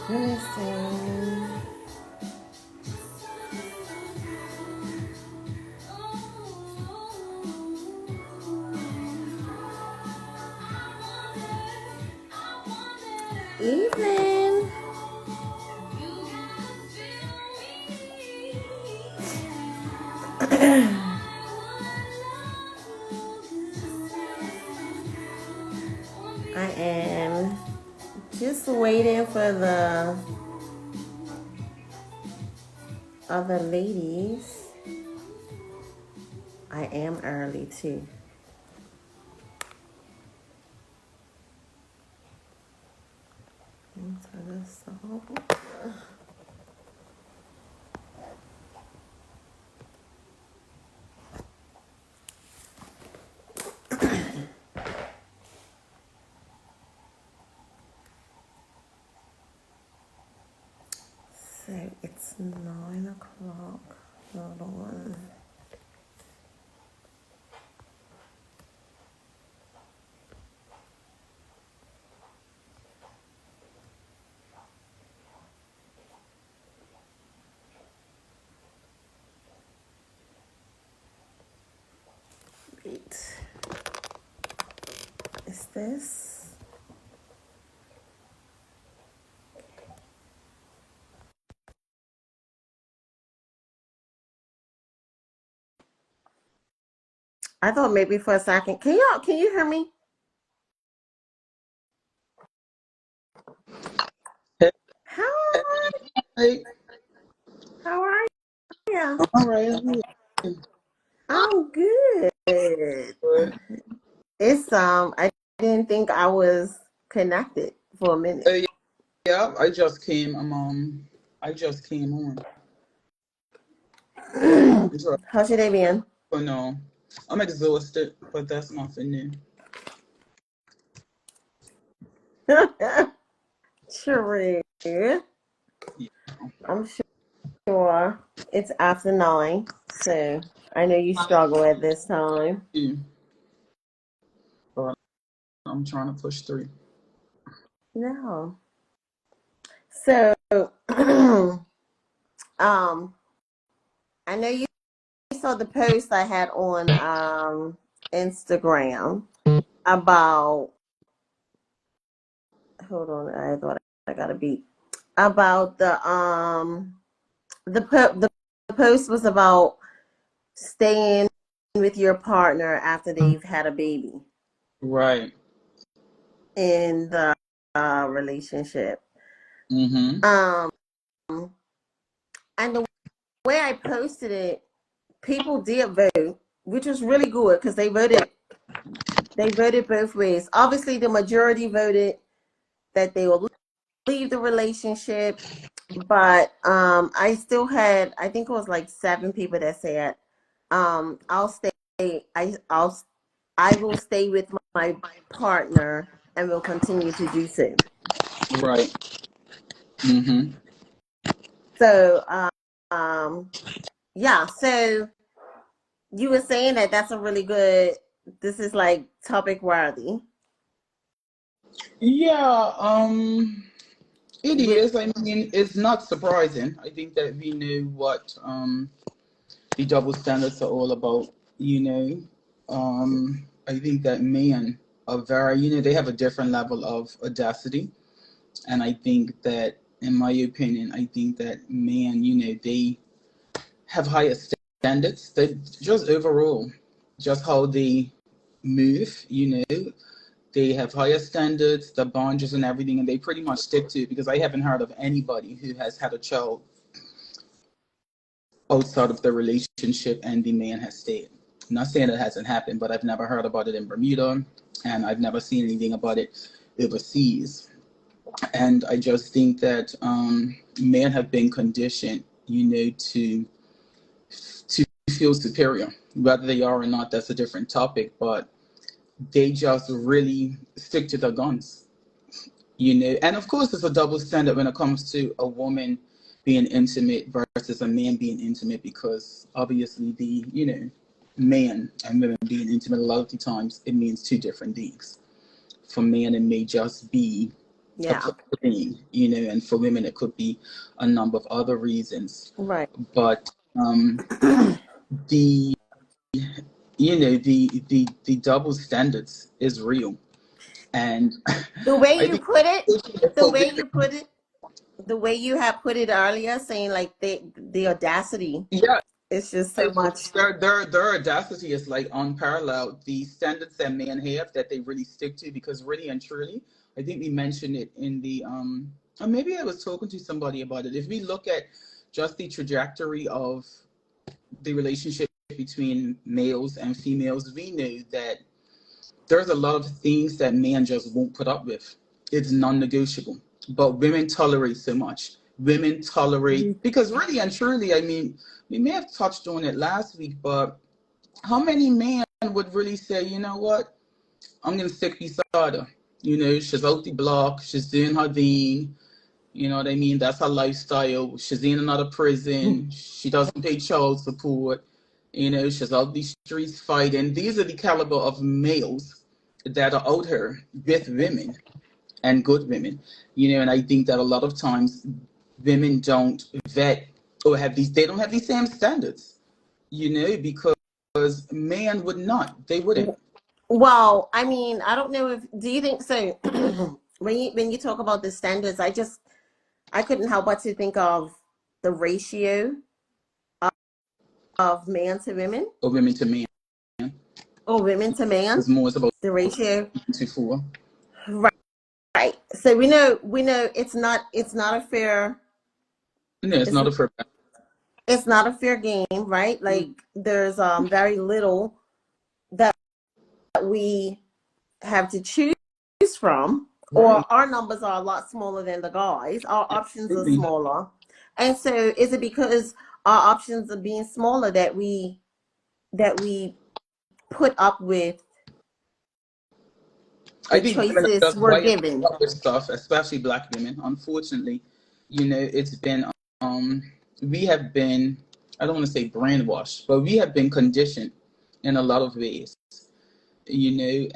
Let me see. Evening. I am just waiting for the other ladies. I am early too. So this so it's 9 o'clock. Hold on. Wait. Is this? I thought maybe for a second. Can you hear me? How Hey, how are you? all right. I'm good. Good. It's I didn't think I was connected for a minute. Yeah, I just came on. So, How's your day been? oh no, I'm exhausted, but that's nothing new. True. Yeah. I'm sure it's after 9, so I know you struggle at this time. Yeah, but I'm trying to push through. No. So, um, I know you saw the post I had on Instagram about. Hold on, I thought I got a beat about the post was about staying with your partner after they've had a baby Right. in the relationship. Mm-hmm. Um, and the way I posted it, people did vote, which was really good because they voted. They voted both ways. Obviously, the majority voted that they will leave the relationship, but I still had, I think it was like 7 people that said, I'll stay. I'll I will stay with my partner and will continue to do so. Right. Mm-hmm. So yeah. So you were saying that that's a really good. This is like topic worthy. Yeah. It With is. I mean, it's not surprising. I think that we knew what the double standards are all about. I think that men are very, they have a different level of audacity. And I think that, in my opinion, I think that men, they have higher standards. They just overall, just how they move, they have higher standards, the boundaries and everything, and they pretty much stick to it because I haven't heard of anybody who has had a child outside of the relationship and the man has stayed. I'm not saying it hasn't happened, but I've never heard about it in Bermuda and I've never seen anything about it overseas. And I just think that men have been conditioned, to feel superior. Whether they are or not, that's a different topic, but they just really stick to their guns. And of course, there's a double standard when it comes to a woman being intimate versus a man being intimate, because obviously the man and women being intimate, a lot of the times it means two different things. For men, it may just be a Yeah. place of being, you know, and for women it could be a number of other reasons. Right. But the you know the double standards is real, and The way I you think put it, the for way you women, put it, the way you have put it earlier, saying like the audacity, yeah, it's just so much. their audacity is like unparalleled. The standards that men have that they really stick to, because really and truly, I think we mentioned it in the or maybe I was talking to somebody about it. If we look at just the trajectory of the relationship between males and females, we know that there's a lot of things that men just won't put up with. It's non-negotiable. But women tolerate so much. Women tolerate because really and truly, I mean, we may have touched on it last week, but how many men would really say, you know what, I'm gonna stick beside her. You know, she's out the block, she's doing her thing, you know what I mean? That's her lifestyle. She's in another prison. She doesn't pay child support. You know, she's out the streets fighting. These are the caliber of males that are out here with women and good women. You know, and I think that a lot of times women don't vet or have these, they don't have these same standards, you know, because men would not. They wouldn't. Well, I mean, I don't know if do you think so? When you talk about the standards, I couldn't help but to think of the ratio of man to women Or women to men. or women to man. It's more it's about The ratio, 2 to 4. right? Right. So we know it's not a fair No, it's it's not a fair. it's not a fair game, right? Like there's very little that we have to choose from, Right. or our numbers are a lot smaller than the guys. Our options are Absolutely. smaller, and so is it because our options are being smaller that we put up with I the think women are choices just we're wired given? up with stuff, especially black women. Unfortunately, you know, it's been we have been, I don't want to say brainwashed, but we have been conditioned in a lot of ways, you know,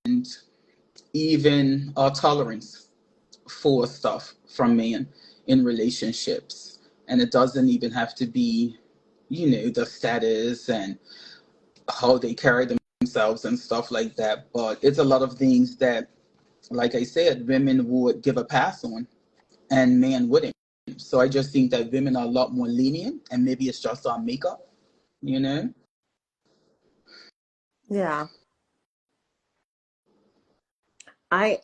and even our tolerance for stuff from men in relationships. And it doesn't even have to be, you know, the status and how they carry themselves and stuff like that. But it's a lot of things that, like I said, women would give a pass on and men wouldn't. So I just think that women are a lot more lenient, and maybe it's just our makeup, you know? Yeah, I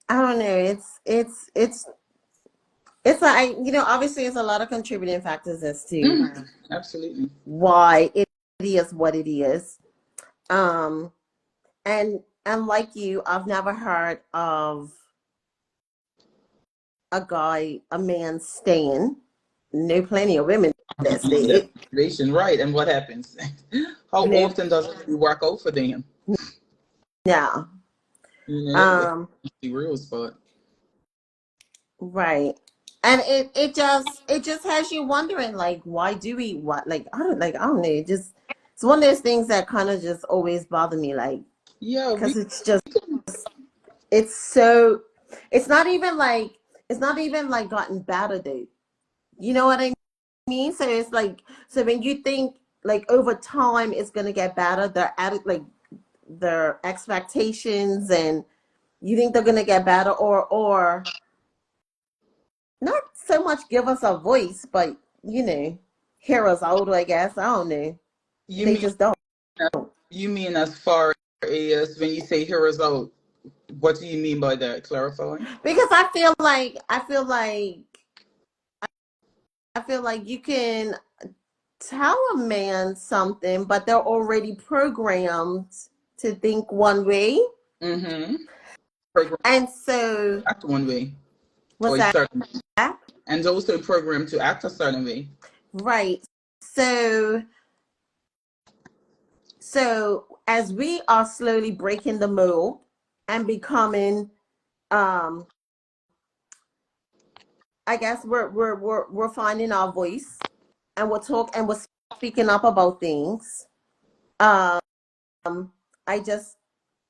I don't know. It's like, obviously it's a lot of contributing factors as to Absolutely. why it is what it is. Um, and like you, I've never heard of a man staying. No, plenty of women that In that stayed. situation, right? And what happens? How No, often does it really work out for them? yeah. You know, it's Um, the real spot. right. And it just has you wondering, like, why do we what I don't know, it's one of those things that kind of just always bother me, like, Yeah, we because it's so it's not even like gotten better though. You know what I mean? So it's like, so when you think like over time it's gonna get better, their expectations, and you think they're gonna get better, or not so much give us a voice, but hear us out, I guess. I don't know. you They mean just don't. you mean as far as when you say heroes out, what do you mean by that? Clarifying? Because I feel like you can tell a man something, but they're already programmed to think one way. Mm-hmm. Program And so, to act one way or what's a that? certain, and also programmed to act a certain way. Right. So, as we are slowly breaking the mold and becoming, um, I guess we're finding our voice, and we're speaking up about things. Um, I just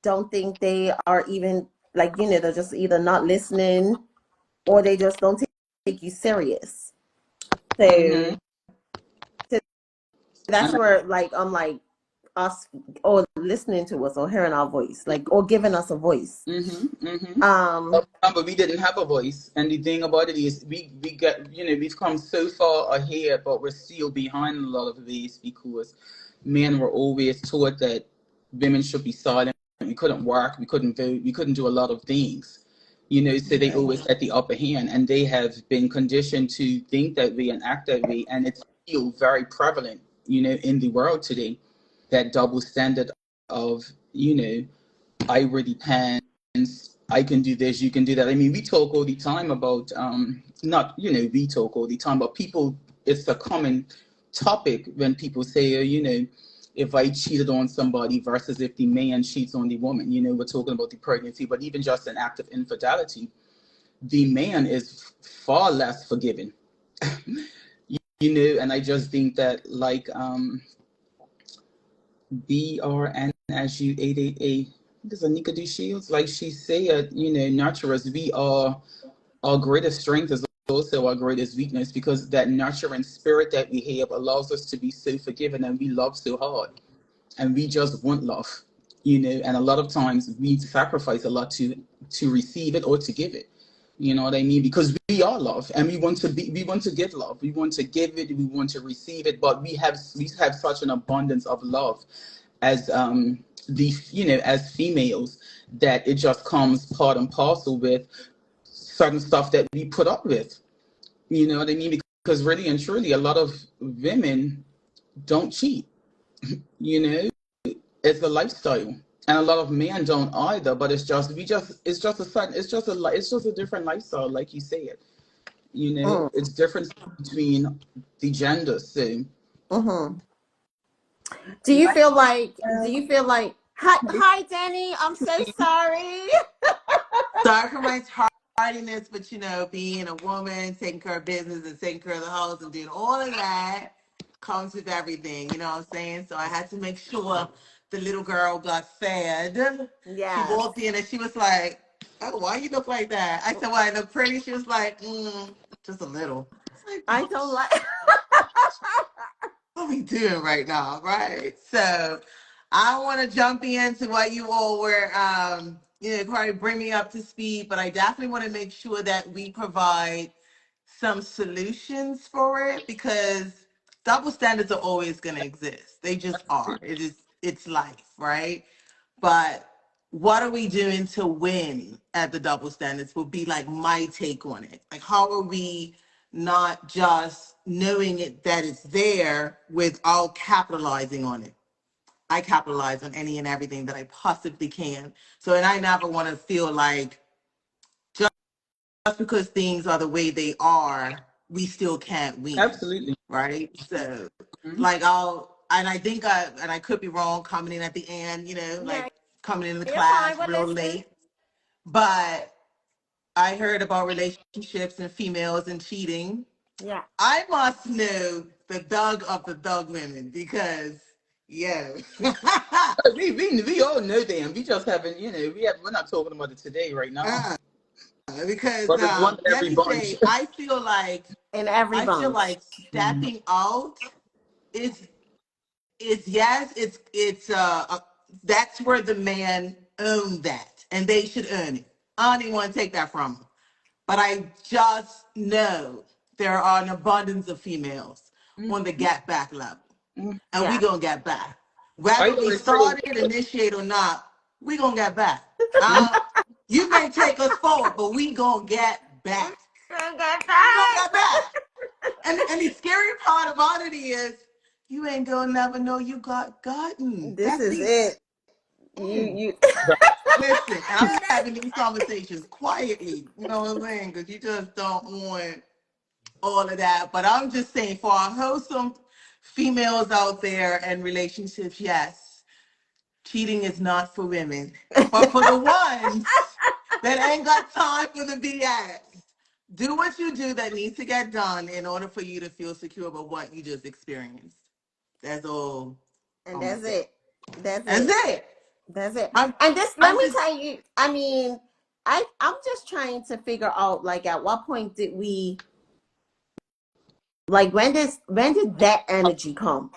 don't think they are even like, they're just either not listening or they just don't take you serious. Mm-hmm. So that's And where, like, I'm like, us or listening to us or hearing our voice, like, or giving us a voice. mm-hmm, mm-hmm. Um, But we didn't have a voice, and the thing about it is, we get, we've come so far ahead, but we're still behind a lot of these because men were always taught that women should be silent. We couldn't work, we couldn't vote, we couldn't do a lot of things. So they always had the upper hand, and they have been conditioned to think that way and act that way, and it's still very prevalent, in the world today. That double standard of, I really pants, I can do this, you can do that. I mean, we talk all the time about, not, we talk all the time, but people, it's a common topic when people say, if I cheated on somebody versus if the man cheats on the woman, we're talking about the pregnancy, but even just an act of infidelity, the man is far less forgiving, and I just think that, like, BRN as you 888. There's Anika D. Shields. Like she said, nurturers, we are, our greatest strength is also our greatest weakness, because that nurturing spirit that we have allows us to be so forgiving, and we love so hard. And we just want love, and a lot of times we sacrifice a lot to receive it or to give it. You know what I mean? Because we are love, and we want to give love. We want to give it, we want to receive it, but we have such an abundance of love as as females, that it just comes part and parcel with certain stuff that we put up with. You know what I mean? Because really and truly, a lot of women don't cheat. You know, it's a lifestyle, and a lot of men don't either. But it's just a different lifestyle, like you said. mm, It's different between the genders. So, mm-hmm. Do you like, feel like? Do you feel like? Hi, Danny. I'm so sorry. Sorry for my tardiness, but being a woman, taking care of business and taking care of the house and doing all of that comes with everything, you know what I'm saying? So I had to make sure the little girl got fed. She Yes, walked in and she was like, "Oh, why you look like that?" I said, "Well, I look pretty." She was like, just a little. It's like, I oh, don't like. what we doing right now, right? So I want to jump into what you all were, probably bring me up to speed, but I definitely want to make sure that we provide some solutions for it, because double standards are always going to exist. They just are. It's life, right? But what are we doing to win at the double standards will be like my take on it. Like, how are we not just knowing it that it's there without capitalizing on it? I capitalize on any and everything that I possibly can. So, and I never want to feel like just because things are the way they are, we still can't win, absolutely. right? So, Mhm. like, and I think and I could be wrong, coming in at the end, Yeah, like coming into the you're fine. class We're real listening. late, but I heard about relationships and females and cheating. Yeah. I must know the Doug of the Doug women, because, yeah. We all know them. We just haven't, we're not talking about it today, right now. uh, because But it's one in let every me bunch. say, In every I feel bunch. like stepping out is yes, that's where the man owned that, and they should earn it. I don't even want to take that from them. But I just know there are an abundance of females on the get back level. And we Yeah. gonna get back. I Whether we always say, started, initiate or not, we gonna get back. You may take us forward, but we gonna get back. We gonna get back. And the scary part about it is you ain't gonna never know you got gotten. This That's is the it. mm. You. Listen, and I'm having these conversations quietly, you know what I'm saying? Because you just don't want all of that. But I'm just saying, for our wholesome females out there and relationships, yes, cheating is not for women. But for the ones that ain't got time for the BS, do what you do that needs to get done in order for you to feel secure about what you just experienced. That's all And I'm gonna that's say. it. That's That's it. it. That's it. I'm And this, let I'm me just tell you, I mean, I'm just trying to figure out, like, at what point did we, like, when did that energy come?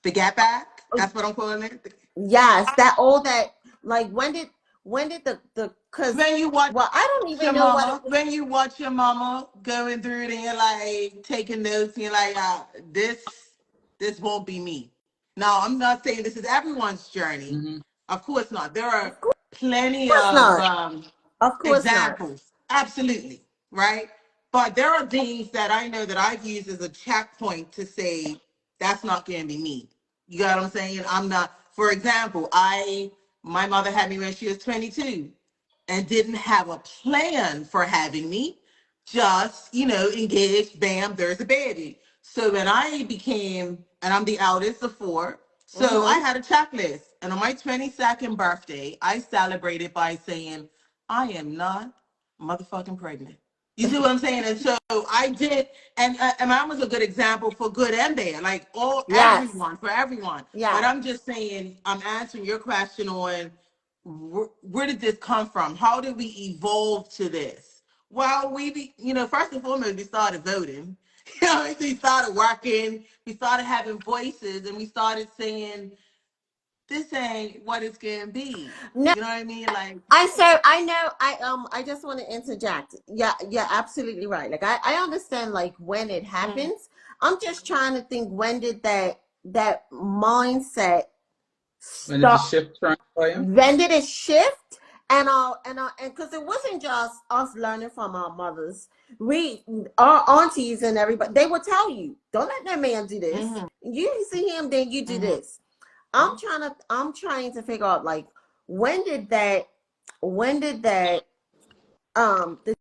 The get back. That's what I'm calling it. Yes, that all that, like, when did the because, When you watch well, I don't your even know what it mama, was. when you watch your mama going through there, like taking notes, and you're like, this won't be me. Now, I'm not saying this is everyone's journey. Hmm. Of course not. There are Of plenty course of not. Of course not. examples. Absolutely. Right. But there are things that I know that I've used as a checkpoint to say, that's not going to be me. You got what I'm saying? I'm not, for example, my mother had me when she was 22 and didn't have a plan for having me. Just, engaged, bam, there's a baby. So when I became, and I'm the eldest of four, so I Mm-hmm. had a checklist. And on my 22nd birthday, I celebrated by saying, I am not motherfucking pregnant. You see what I'm saying? And so I did, and mine was a good example for good and bad, like Yes. for everyone. But Yes. I'm just saying, I'm answering your question on where did this come from? How did we evolve to this? Well, first and foremost, we started voting. We started working, we started having voices, and we started saying, this ain't what it's gonna be. No, You know what I mean? Like, I know, I just want to interject. Yeah, you're absolutely right. Like, I understand, like, when it mm, happens. I'm just trying to think, when did that mindset When did the start? shift transpire? When did it shift? And because it wasn't just us learning from our mothers. We, our aunties and everybody, they would tell you, don't let that man do this. mm-hmm, You see him, then you do mm-hmm, this. I'm trying to figure out, like, when did that when did that the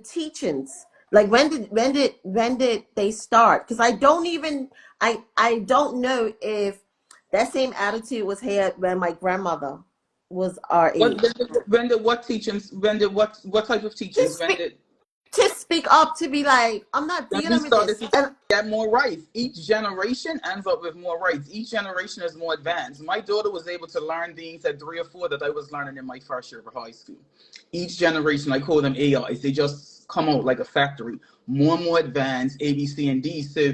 teachings, like, when did they start? Because I don't know if that same attitude was had when my grandmother was our What age. when did what teachings? When did what type of To teachings? speak to speak up, to be like, I'm not When we dealing with started this. to And get more rights. Each generation ends up with more rights. Each generation is more advanced. My daughter was able to learn things at 3 or 4 that I was learning in my first year of high school. Each generation, I call them AIs, they just come out like a factory, more and more advanced, A, B, C, and D. So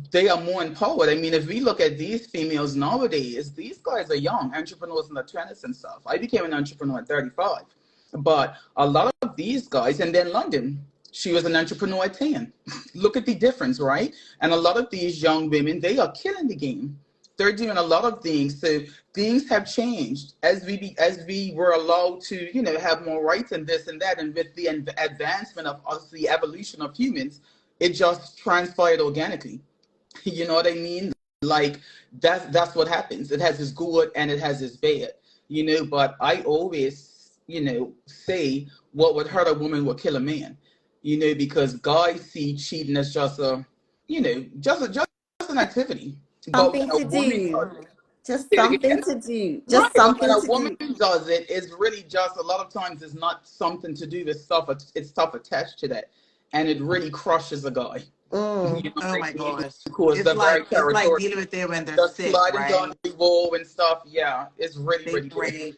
they are more empowered. I mean, if we look at these females nowadays, these guys are young entrepreneurs in their 20s and stuff. I became an entrepreneur at 35. But a lot of these guys, and then London, she was an entrepreneur at 10. Look at the difference, right? And a lot of these young women, they are killing the game. They're doing a lot of things. So things have changed as we were allowed to, have more rights and this and that. And with the advancement of the evolution of humans, it just transpired organically. You know what I mean? Like that's what happens. It has its good and it has its bad. But I always, say what would hurt a woman will kill a man. Because guys see cheating as just a, just an activity. But when something a to woman do. does it, Just say it something again. to do. Right, Just but when something a to woman do. does it, it's really just a lot of times it's not something to do with stuff. It's stuff attached to that, and it really crushes a guy. You Mm. know oh what my I mean? gosh. Because they're very It's like territorial, dealing with them when they're just sick, sliding down right? the wall and stuff. Yeah, it's really, They really good. break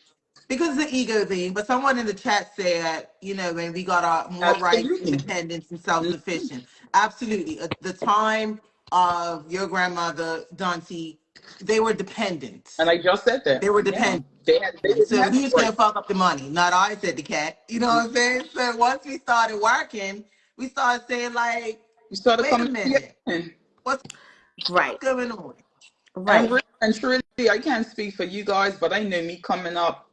because it's the ego thing. But someone in the chat said, when we got our more rights, Absolutely. independence, and self-sufficient. Absolutely. The time of your grandmother, Dante, they were And dependent. I just said that. They were Yeah, dependent. they didn't So have who's the right. gonna fuck up the money? Not I, said the cat. You know what I'm saying? So once we started working, we started saying like, You started wait a coming to minute, the end. what's Right. going on? And Right. really and truly, I can't speak for you guys, but I know me coming up,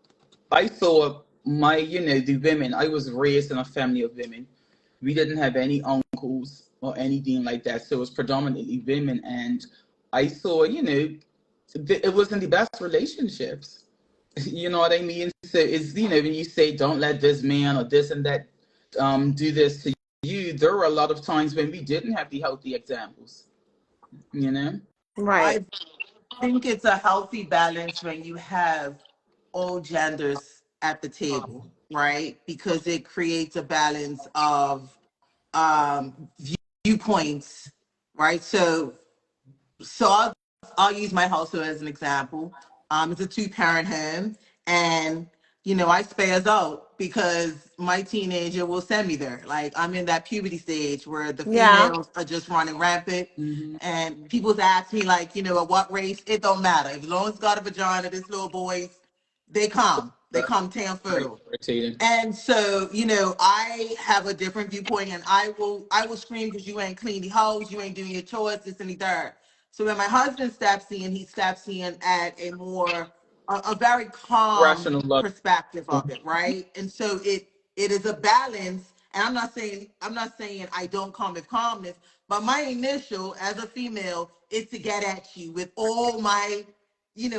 I saw the women. I was raised in a family of women. We didn't have any uncles or anything like that, so it was predominantly women. And I saw, it wasn't the best relationships. You know what I mean? So it's, when you say don't let this man or this and that do this to you, there were a lot of times when we didn't have the healthy examples, you know? Right. I think it's a healthy balance when you have all genders at the table, right? Because it creates a balance of viewpoints, right? So I'll use my household as an example. It's a two-parent home, and I spaz out because my teenager will send me there. Like I'm in that puberty stage where the Yeah. females are just running rampant. Mm-hmm. And people's ask me like, at what race, it don't matter. As long as it's got a vagina, this little boys, they come. They That's come tan very fertile. irritating. And so, I have a different viewpoint, and I will scream because you ain't clean the house, you ain't doing your chores, this and the third. So when my husband steps in, he steps in at a very calm Rational love. perspective of it, right? And so it is a balance. And I'm not saying I don't come with calmness, but my initial as a female is to get at you with all my,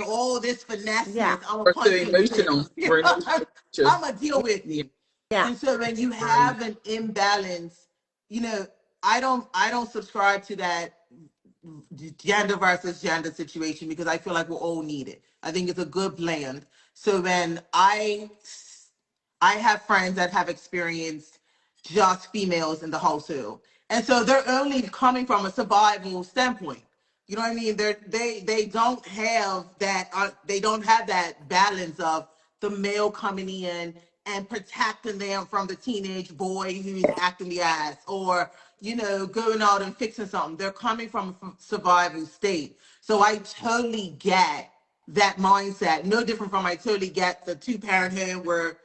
all this Yeah. fineness. I'm gonna We're so punch you in the emotional. face. We're emotional creatures. I'm gonna deal with Yeah, you. Yeah. And so when you right. have an imbalance, you know, I don't subscribe to that gender versus gender situation because I feel like we're all needed. I think it's a good blend. So when I have friends that have experienced just females in the household, and so they're only coming from a survival standpoint. You know what I mean? They don't have that they don't have that balance of the male coming in and protecting them from the teenage boy who's acting the ass, or going out and fixing something. They're coming from a survival state. So I totally get that mindset. No different from I totally get the two-parent home where,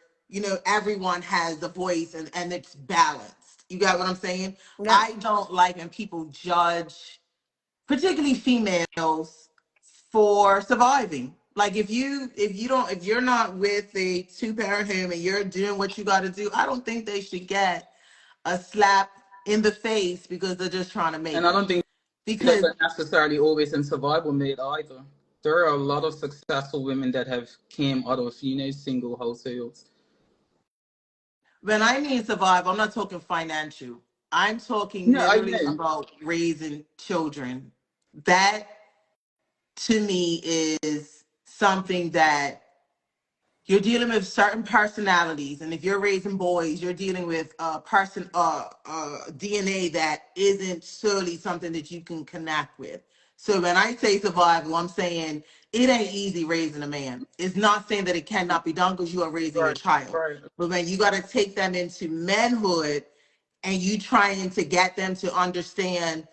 everyone has a voice and it's balanced. You got what I'm saying? Yeah. I don't like when people judge, particularly females, for surviving. Like if you're not with a two-parent home and you're doing what you got to do, I don't think they should get a slap in the face because they're just trying to And make I it. don't think that Because are necessarily always in survival mode either. There are a lot of successful women that have came out of, single households. when I mean survive, I'm not talking financial. I'm talking No, I literally know. about raising children. That to me is something that you're dealing with certain personalities, and if you're raising boys, you're dealing with a person, DNA that isn't solely something that you can connect with. So when I say survival, I'm saying it ain't easy raising a man. It's not saying that it cannot be done because you are raising a Right, child, right. but when you got to take them into manhood and you trying to get them to understand,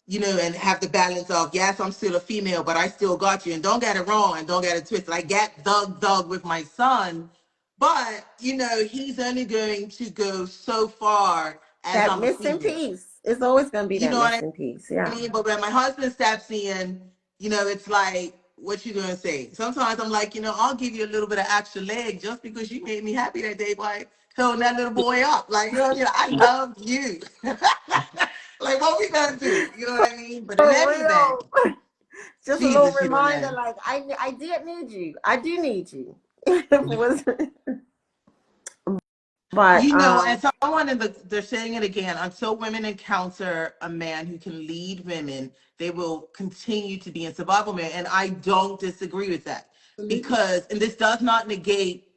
and have the balance of, yes, I'm still a female, but I still got you. And don't get it wrong and don't get it twisted. I get dug with my son, but he's only going to go so far as That I'm a missing female. piece. It's always going to be You that know what I missing piece. Yeah. mean? But when my husband steps in, it's like, what you gonna say? Sometimes I'm like, I'll give you a little bit of extra leg just because you made me happy that day by holding that little boy up. Like, I love you. Like, what we gonna do? You know what I mean? But in For any event, real. Just a little Jesus, you don't reminder, know. like I did need you. I do need you. But And someone they're saying it again, until women encounter a man who can lead women, they will continue to be in survival mode. And I don't disagree with that Absolutely. because, and this does not negate,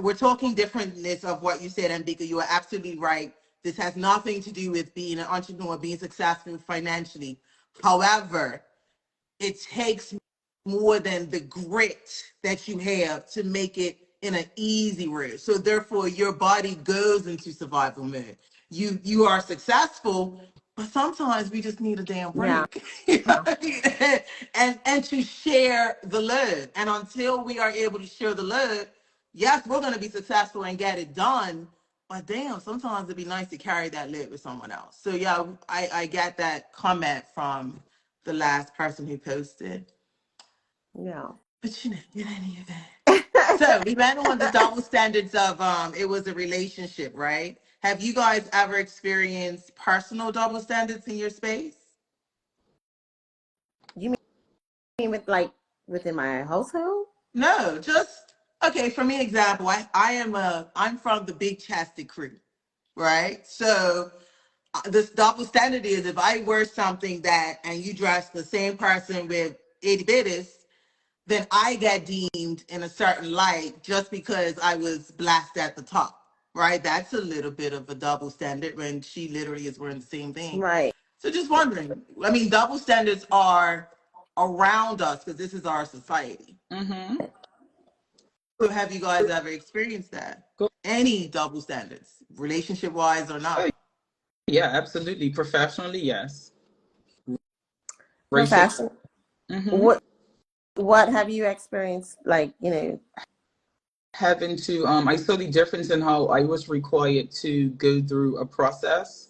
we're talking differentness of what you said, Ambika. You are absolutely right. This has nothing to do with being an entrepreneur, being successful financially. However, it takes more than the grit that you have to make it in an easy way. So therefore your body goes into survival mode. You are successful, but sometimes we just need a damn yeah, break. You know what I mean? And to share the load. And until we are able to share the load, yes, we're gonna be successful and get it done. But damn, sometimes it'd be nice to carry that load with someone else. So yeah, I get that comment from the last person who posted. yeah. But in any event. So we went on the double standards of it was a relationship, right? Have you guys ever experienced personal double standards in your space? You mean with like within my household? No, just okay, for me example, I'm from the big chested crew, right? So this double standard is if I wear something that and you dress the same person with itty bitties, then I get deemed in a certain light just because I was blessed at the top, right? That's a little bit of a double standard when she literally is wearing the same thing. Right. So just wondering, I mean, double standards are around us because this is our society. Mm-hmm. have you guys ever experienced that? Go. Any double standards, relationship wise or Oh, not? yeah, absolutely. Professionally, yes. Racial. Profession. Mm-hmm. What have you experienced? Like, Having to, I saw the difference in how I was required to go through a process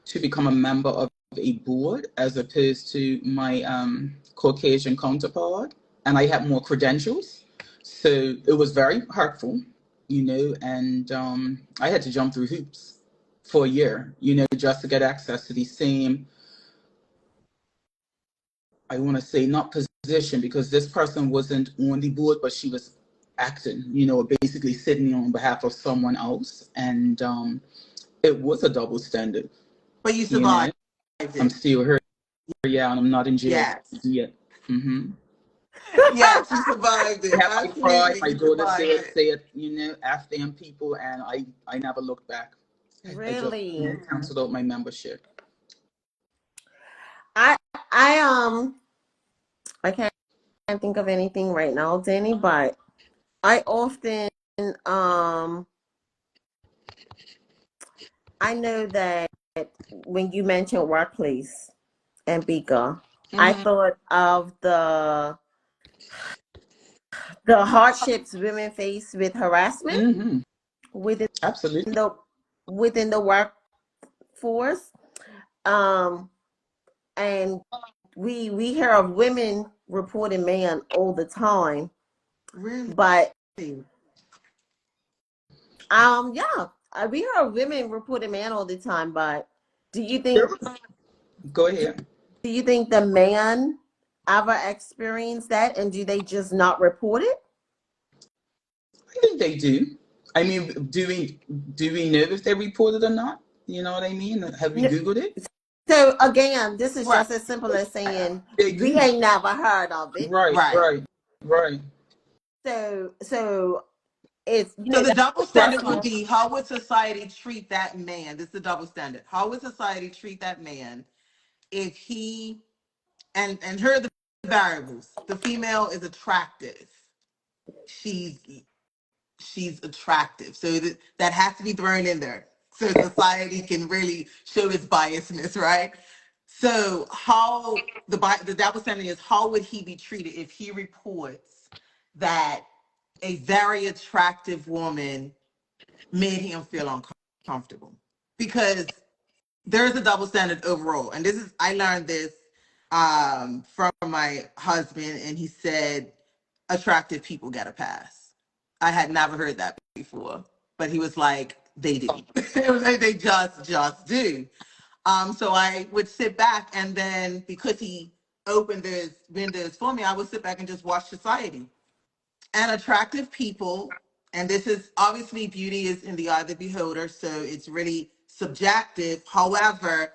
to become a member of a board as opposed to my Caucasian counterpart, and I had more credentials. So it was very hurtful, and I had to jump through hoops for a year, just to get access to the same, I want to say, not position, because this person wasn't on the board, but she was acting, basically sitting on behalf of someone else. And it was a double standard, But you you know. survived I'm it. still here, yeah, and I'm not in jail Yes. yet. Mm-hmm. Yes, you survived I it. have my pride. Absolutely, My you daughter survived still it. say it, F them people, and I never looked back. I just really? canceled out my membership. I I I can't think of anything right now, Danny, but I often um I know that when you mentioned workplace and Bika, I Mm-hmm. thought of the hardships women face with harassment Mm-hmm. within Absolutely. the within the workforce. Um and we hear of women reporting man all the time, Really? but yeah, we hear of women reporting man all the time, but do you think Go ahead. do you think the man ever experienced that, and do they just not report it? I think they do. I mean, do we know if they reported or not? You know what I mean? Have we N- Googled it? So again, this is Right. just as simple as saying They we do. ain't never heard of it. Right, Right. right, right. So it's So the double that's standard would all. be, how would society treat that man? This is the double standard. How would society treat that man if he, and here are the variables. The female is attractive. She's she's attractive. So that has to be thrown in there. So society can really show its biasness, right? So how the double standard is, how would he be treated if he reports that a very attractive woman made him feel uncomfortable? Because there's a double standard overall. And this is, I learned this from my husband, and he said attractive people get a pass. I had never heard that before, but he was like, they do. They just do. So I would sit back, and then because he opened those windows for me, I would sit back and just watch society. And attractive people, and this is obviously, beauty is in the eye of the beholder, so it's really subjective. However,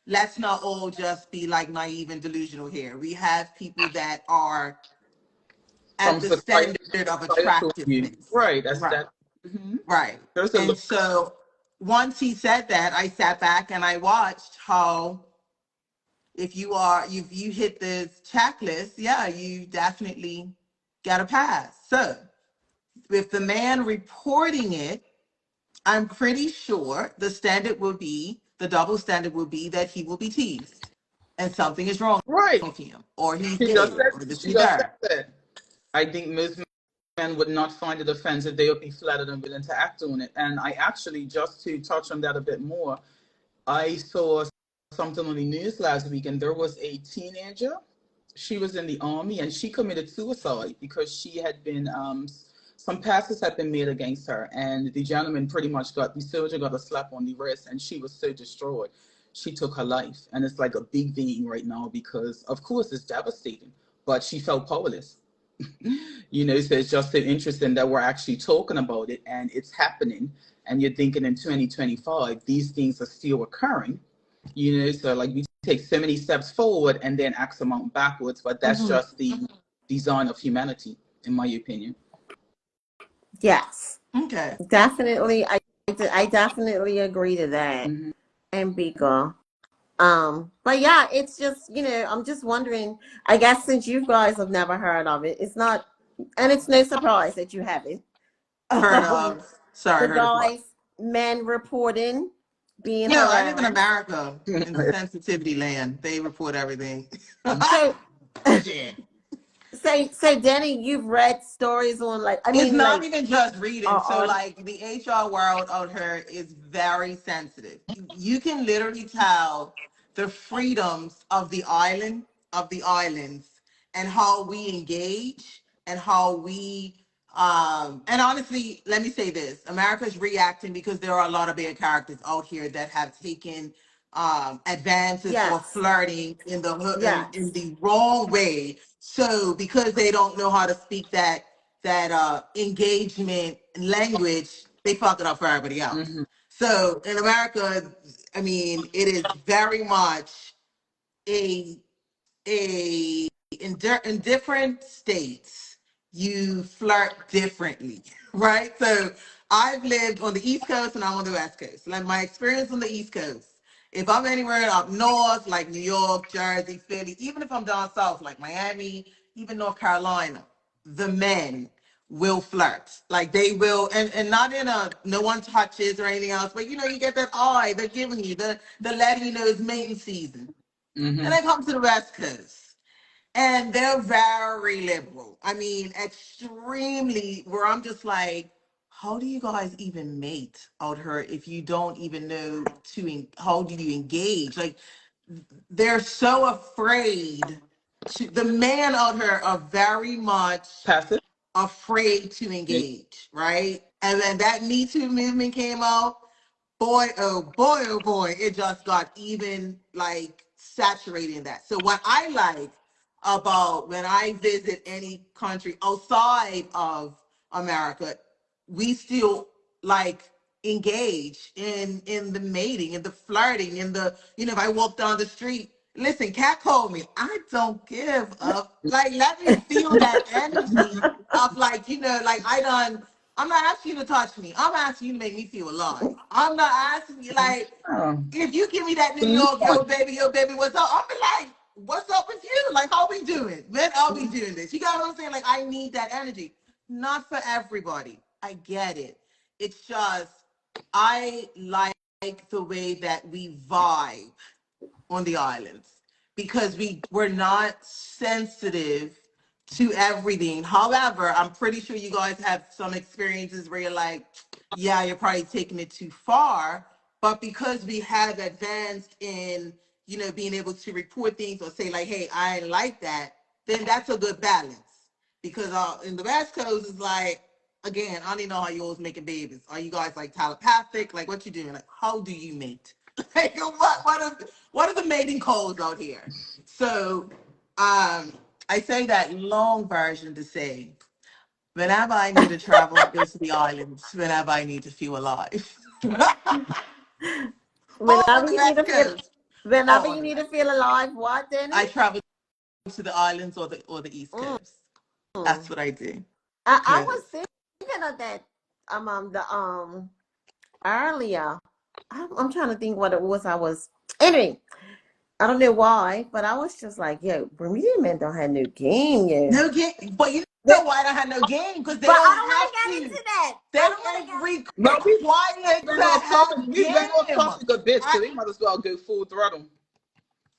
let's not all just be like naive and delusional here. We have people that are From at the standard of societal view, attractiveness. right? That's Right, that. Hmm. right. There's a And look. so once he said that, I sat back and I watched how, if you hit this checklist, yeah, you definitely got a pass. So with the man reporting it, I'm pretty sure the double standard will be that he will be teased and something is wrong Right. with him, or he's She just gay, said. or this She be just said that. that. I think most men would not find it offensive. They would be flattered and willing to act on it. And I actually, just to touch on that a bit more, I saw something on the news last week, and there was a teenager. She was in the army, and she committed suicide because she had been some passes had been made against her, and the gentleman pretty much got the soldier got a slap on the wrist, and she was so destroyed. She took her life, and it's like a big thing right now because, of course, it's devastating. But she felt powerless. So it's just so interesting that we're actually talking about it and it's happening. And you're thinking in 2025, these things are still occurring. So like we take so many steps forward and then X amount backwards, but that's Mhm. just the design of humanity, in my opinion. Yes, Okay. definitely. I definitely agree to that, Hmm. and Bika. But yeah, it's just, I'm just wondering, I guess since you guys have never heard of it, it's not, and it's no surprise that you haven't. Heard Um, of. Sorry, the heard of what? guys, men reporting being You know, I live in harassed. America in sensitivity land. They report everything. So, Shit. so Danny, you've read stories on like, I It's mean, not like, even just reading. So, art. like, the HR world out here is very sensitive. You can literally tell the freedoms of the island, of the islands, and how we engage and how we. And honestly, let me say this: America's reacting because there are a lot of bad characters out here that have taken advances or Yes, flirting in the in yes, the wrong way. So because they don't know how to speak that engagement language, they fuck it up for everybody else. Hmm. So in America, I mean, it is very much a in different states you flirt differently, right? So I've lived on the East Coast and I'm on the West Coast. Like my experience on the East Coast, if I'm anywhere up north, like New York, Jersey, Philly, even if I'm down south, like Miami, even North Carolina, the men will flirt. Like they will, and not in a no one touches or anything else, but you know, you get that eye, they're giving you, the letting you know it's mating season. Then Hmm. I come to the West Coast. And they're very liberal. I mean, extremely, where I'm just like, how do you guys even mate out here if you don't even know how do you engage? Like, they're so afraid to, the man out here are very much Passive. afraid to engage, right? And then that Me Too movement came out, boy, oh boy, oh boy, it just got even like saturated in that. So what I like about when I visit any country outside of America, we still like engage in the mating, in the flirting, in the, you know, if I walk down the street, listen, cat called me. I don't give up. Like, let me feel that energy of like, you know, like I'm not asking you to touch me. I'm asking you to make me feel alive. I'm not asking you like Oh, if you give me that New the new York, one. yo baby, what's up? I'll be like, what's up with you? Like, how we doing? When are we doing this? You got what I'm saying? Like, I need that energy. Not for everybody. I get it. It's just I like the way that we vibe on the islands because we're not sensitive to everything. However, I'm pretty sure you guys have some experiences where you're like, yeah, you're probably taking it too far. But because we have advanced in, you know, being able to report things or say like, hey, I ain't like that, then that's a good balance. Because in the West Coast is like, again, I don't even know how you always making babies. Are you guys like telepathic? Like what you doing? Like how do you mate? Like what are the mating calls out here? So I say that long version to say, whenever I need to travel and go to the islands, whenever I need to feel alive. Or on Whenever the you need West to feel, Coast. whenever Or on you the need to West feel Coast. alive, what, Danny? I travel to the islands or the East Mm. Coast. That's what I do. I was Cause thinking of that the earlier. I'm trying to think what it was. I was anyway. I don't know why, but I was just like, yo, Bermuda men don't have no game, yo. no game, but you know They, why I don't have no game? Because they but I don't don't want to have get to. into that. They I don't want to don't No, we required to been off topic. have We've been off game. topic a bit, I so we might as well go full throttle.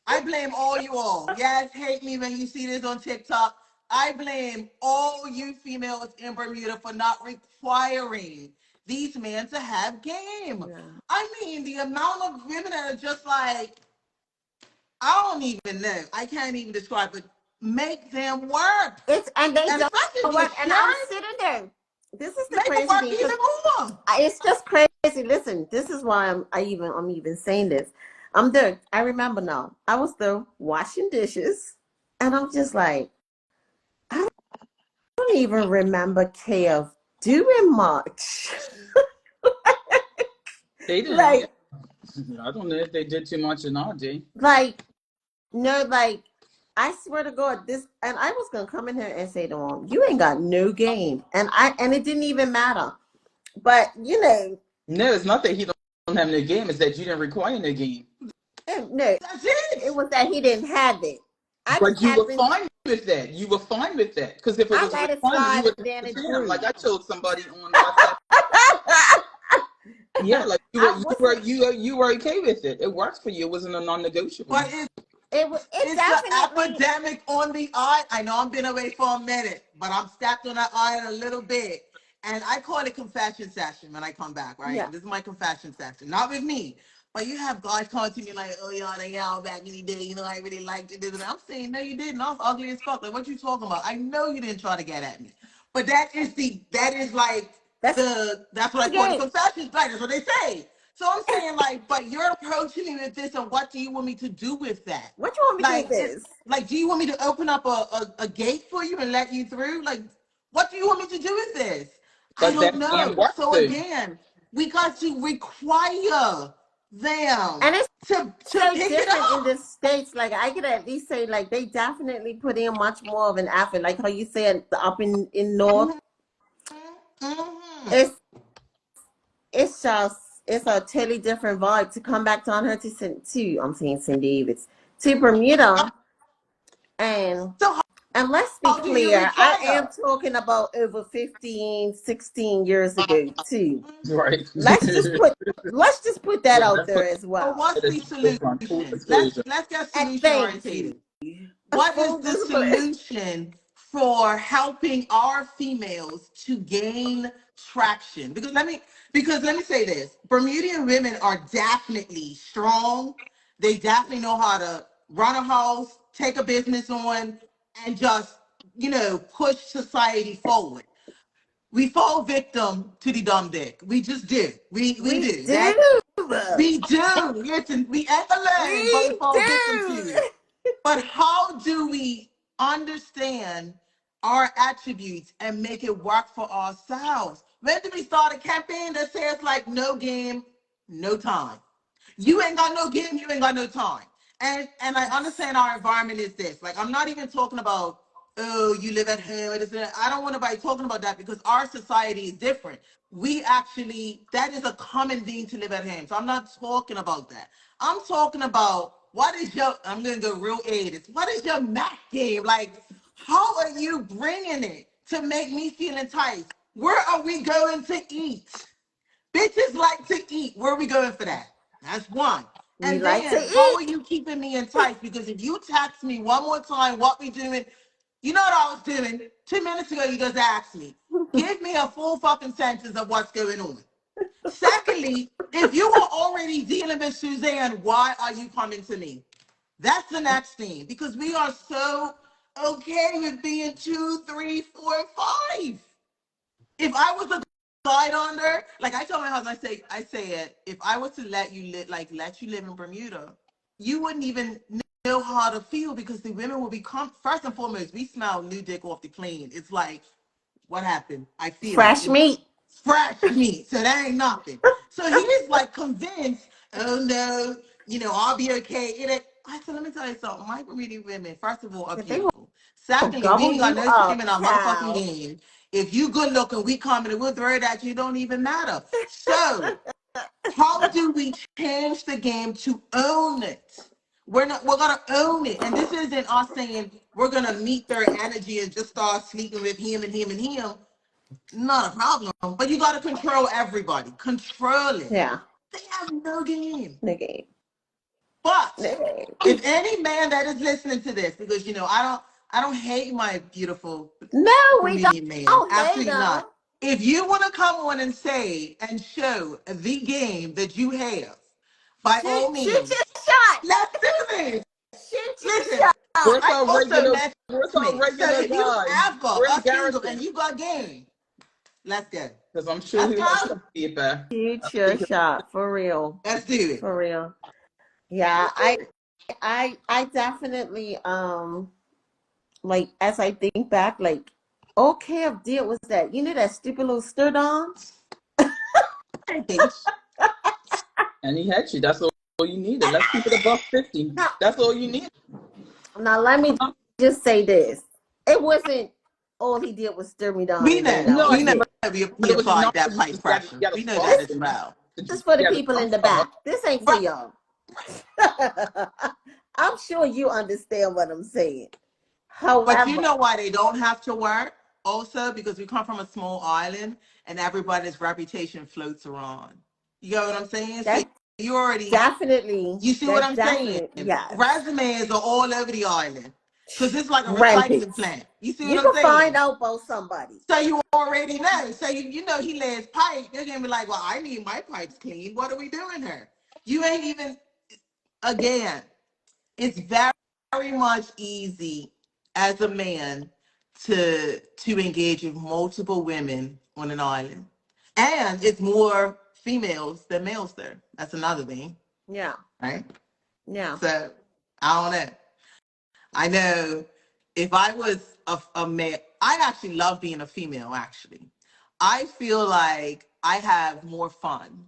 I blame all you all. Yes, hate me when you see this on TikTok. I blame all you females in Bermuda for not requiring these men to have game. get. I mean, the amount of women that are just like, I don't even know. I can't even describe it. Make them work. It's and they And don't especially if you're work. And I'm sharing, sitting there. This is the make them crazy work thing because even more. it's just crazy. Listen, this is why I'm even saying this. I'm there. I remember now. I was there washing dishes, and I'm just like, I don't even remember KF doing much. They didn't. Yeah. like, I don't know if they did too much in our day. like no, like I swear to God, this and I was gonna come in here and say to him, "You ain't got no game," and it didn't even matter. But you know, No, it's not that he don't have no game. It's that you didn't require no game. no, That's it it. was that he didn't have it. I just But you were happened. fine with that. You were fine with that. Because if it I was a let it requirement, you slide, would and then say, it damn, like grew. I told somebody on WhatsApp. Yeah, like I wasn't. you were okay with it. It works for you. It wasn't a non-negotiable. But It it's an definitely. epidemic on the eye. I know I've been away for a minute, but I'm stepped on that iron a little bit. And I call it confession session when I come back, right? Yeah. This is my confession session. Not with me. But you have guys calling to me like, oh, y'all back in the day, I really liked it. And I'm saying, no, you didn't. I was ugly as fuck. Like, what you talking about? I know you didn't try to get at me. But that is like That's that's what I the call the game. confession. Like, that's what they say. So I'm saying, like, but you're approaching me with this, and what do you want me to do with that? What you want me to do with Like, it's this? like, do you want me to open up a gate for you and let you through? Like, what do you want me to do with this? I But don't that can know. work So though. again, we got to require them And it's to so pick it different in the up. States. Like I could at least say, like they definitely put in much more of an effort. Like how you said up in North, Mhm, mhm. it's it's just it's a totally different vibe to come back down here to I'm saying St. David's to Bermuda and So and let's be how do you clear, I am require? talking about over 15, 16 years ago too. Right. Let's just put let's just put that Yeah, out let's there put as So well. what's it the as on full solution? disclosure. Let's get And solution thank you. orientated. What is Full the discipline. solution for helping our females to gain traction? Because let me say this. Bermudian women are definitely strong. They definitely know how to run a house, take a business on, and just, push society forward. We fall victim to the dumb dick. We just do. We We do. do. We do. Listen, we ain't alone, but we We fall victim to do. it. But how do we understand our attributes and make it work for ourselves? When do we start a campaign that says like no game, no time? You ain't got no game, you ain't got no time. And I understand our environment is this. Like I'm not even talking about, oh, you live at home. I don't want anybody talking about that because our society is different. We actually, that is a common thing to live at home. So I'm not talking about that. I'm talking about I'm gonna go real 80s. What is your Mac game? Like, how are you bringing it to make me feel enticed? Where are we going to eat? Bitches like to eat. Where are we going for that? That's one. We And like to then how are eat. you keeping me enticed? Because if you text me one more time what we doing, you know what I was doing 2 minutes ago. You just asked me. Give me a full fucking sentence of what's going on. Secondly, if you are already dealing with Suzanne, why are you coming to me? That's the next thing. Because we are so okay with being 2, 3, 4, and 5. If I was a side under, like I told my husband, I say it. If I was to let you live, like let you live in Bermuda, you wouldn't even know how to feel because the women will become first and foremost. We smell new dick off the plane. It's like, what happened? I feel it. Fresh It's meat. fresh meat, so that ain't nothing. So he's like convinced. Oh no, I'll be okay. I said, let me tell you something. My Bermudian women, first of all, are If they will beautiful. Secondly, we gobble ain't got you no shame up, in our motherfucking child. game. If you good looking, we coming and we'll throw it at you. It don't even matter. So how do we change the game to own it? We're gonna own it. And this isn't us saying we're gonna meet their energy and just start sleeping with him and him and him. Not a problem. But you gotta control everybody. Control it. Yeah. They have no game. The game. But The game. if any man that is listening to this, because I don't hate my beautiful No, we Bermudian man. don't hate Absolutely not. them. If you want to come on and say and show the game that you have, by all Shoot means, your shot. let's do this. Shoot your Listen, shot. Where's I our also regular? met Where's our me. So regular if you guy? ever Where's are single and Garrison? you got game, let's go. Because I'm sure Let's he has go. some feedback. Shoot I your think shot. For real. Let's do it. For real. Yeah, Let's do it. I definitely like as I think back, like all Kev did was that, that stupid little stir on? Hey, bitch. and he had you. That's all you needed. Let's keep it above 50. Now, That's all you need. now let me just say this. It wasn't all he did was stir me down We and then know. that No, I We was know know, it. but we it was applied enough that for you pipe to pressure. get a We know spark that This as in you. well. is for the Get a people in spark the start. back. This ain't for Right. y'all. I'm sure you understand what I'm saying. But you However, know why they don't have to work? Also, because we come from a small island and everybody's reputation floats around. You get what I'm saying? So that you already, definitely, you see what that I'm saying? definitely, yes. Resumes are all over the island because it's like a recycling Rampage. plant. You see what You I'm can find saying? out about somebody. So you already know. So you know he lays pipe. They're gonna be like, well, I need my pipes clean. What are we doing here? You ain't even again. It's very much easy as a man to engage with multiple women on an island, and it's more females than males there. That's another thing, Yeah, right? yeah, So I don't know. I know if I was a male, I actually love being a female. Actually, I feel like I have more fun.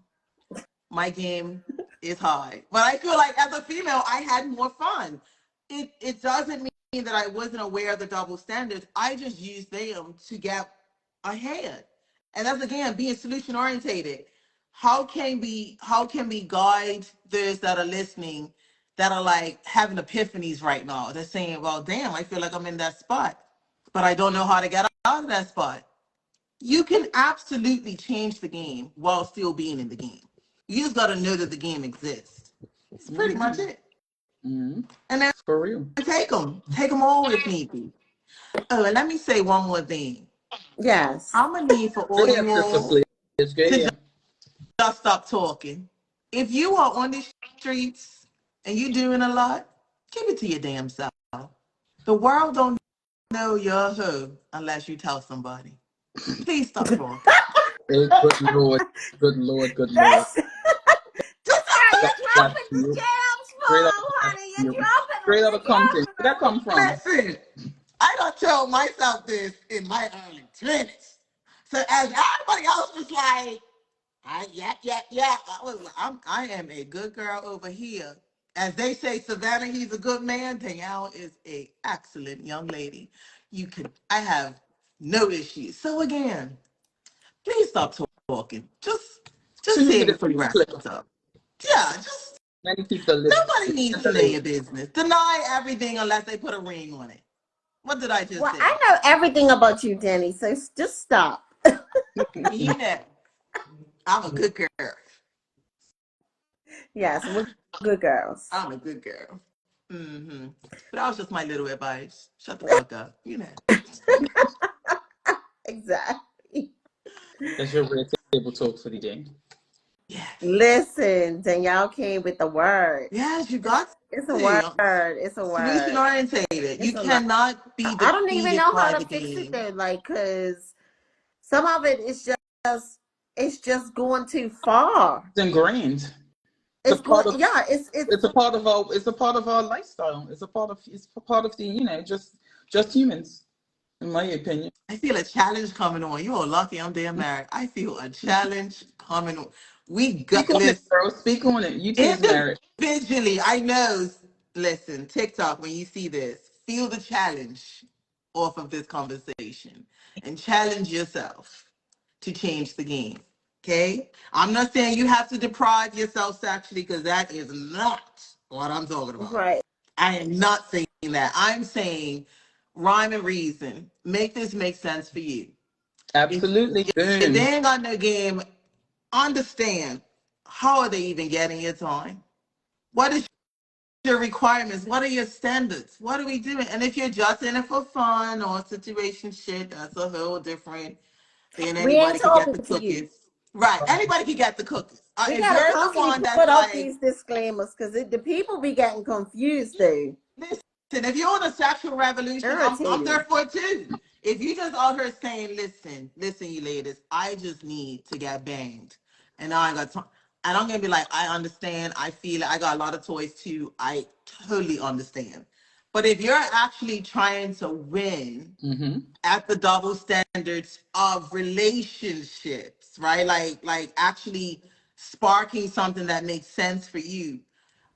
My game is high. But I feel like as a female, I had more fun. It doesn't mean that I wasn't aware of the double standards. I just used them to get ahead. And that's again being solution orientated. How can we guide those that are listening that are like having epiphanies right now? They're saying, well, damn, I feel like I'm in that spot, but I don't know how to get out of that spot. You can absolutely change the game while still being in the game. You just got to know that the game exists. It's pretty much Mm-hmm. it. Mm-hmm. And then For real. take them all if need be. Oh, and let me say one more thing. yes. I'm gonna need for Go all ahead, you sister, all please. Go to ahead. just stop talking. If you are on these streets and you doing a lot, keep it to your damn self. The world don't know you're a hoe unless you tell somebody. Please stop talking. Oh, good Lord. Good Lord. Good Lord. That's Sorry, That, you're that's dropping the you. gems, Straight up. Mom, That's honey. You're you. dropping them. Straight out You're of Compton. dropping Where that come from? Listen, I don't tell myself this in my early 20s. So as everybody else was like, yeah. I am a good girl over here. As they say, Savannah, he's a good man. Danielle is a excellent young lady. I have no issues. So again, please stop talking. Just Too say many it to before you wrap clip. it up. Yeah, just Many people live. nobody needs to know your business. Deny everything unless they put a ring on it. What did I just Well, I say? know everything about you, Denny, so just stop. You know, I'm a good girl. Yes, we're good girls. I'm a good girl. Hmm. But that was just my little advice. Shut the fuck up. You know. Exactly. That's your red table talk for the day. Yes. Listen, Danielle came with the word. Yes, you It's got it's a word. to. It's a Solution word. orientated. You It's a lot. cannot be I don't even defeated know how by to the fix it game. though, like, cause some of it is just it's just going too far. It's ingrained. It's a It's part going, of. yeah. It's a part of our. It's a part of our lifestyle. It's a part of. It's a part of the. Just humans, in my opinion. I feel a challenge coming on. You are lucky I'm damn married. I feel a challenge coming on. We Speak got on it, listen. bro. Speak on it. You two's married. Individually, I know. Listen, TikTok, when you see this, feel the challenge off of this conversation and challenge yourself to change the game. Okay? I'm not saying you have to deprive yourself sexually because that is not what I'm talking about. right. I am not saying that. I'm saying rhyme and reason. Make this make sense for you. If, Absolutely. if they Boom. ain't got no game, understand how are they even getting your time? What is your requirements? What are your standards? What are we doing? And if you're just in it for fun or situation shit, that's a whole different thing. We ain't Anybody could get the talking to you. cookies. Right. Anybody can get the cookies. We If gotta you're the constantly one that's put out like, these disclaimers because the people be getting confused though, listen, if you're on a sexual revolution, I'm there irritated. for it too. If you just out here saying, listen, you ladies, I just need to get banged. And I ain't got time. And I'm gonna be like, I understand, I feel it, I got a lot of toys too. I totally understand. But if you're actually trying to win Mm-hmm. at the double standards of relationships, right? Like actually sparking something that makes sense for you.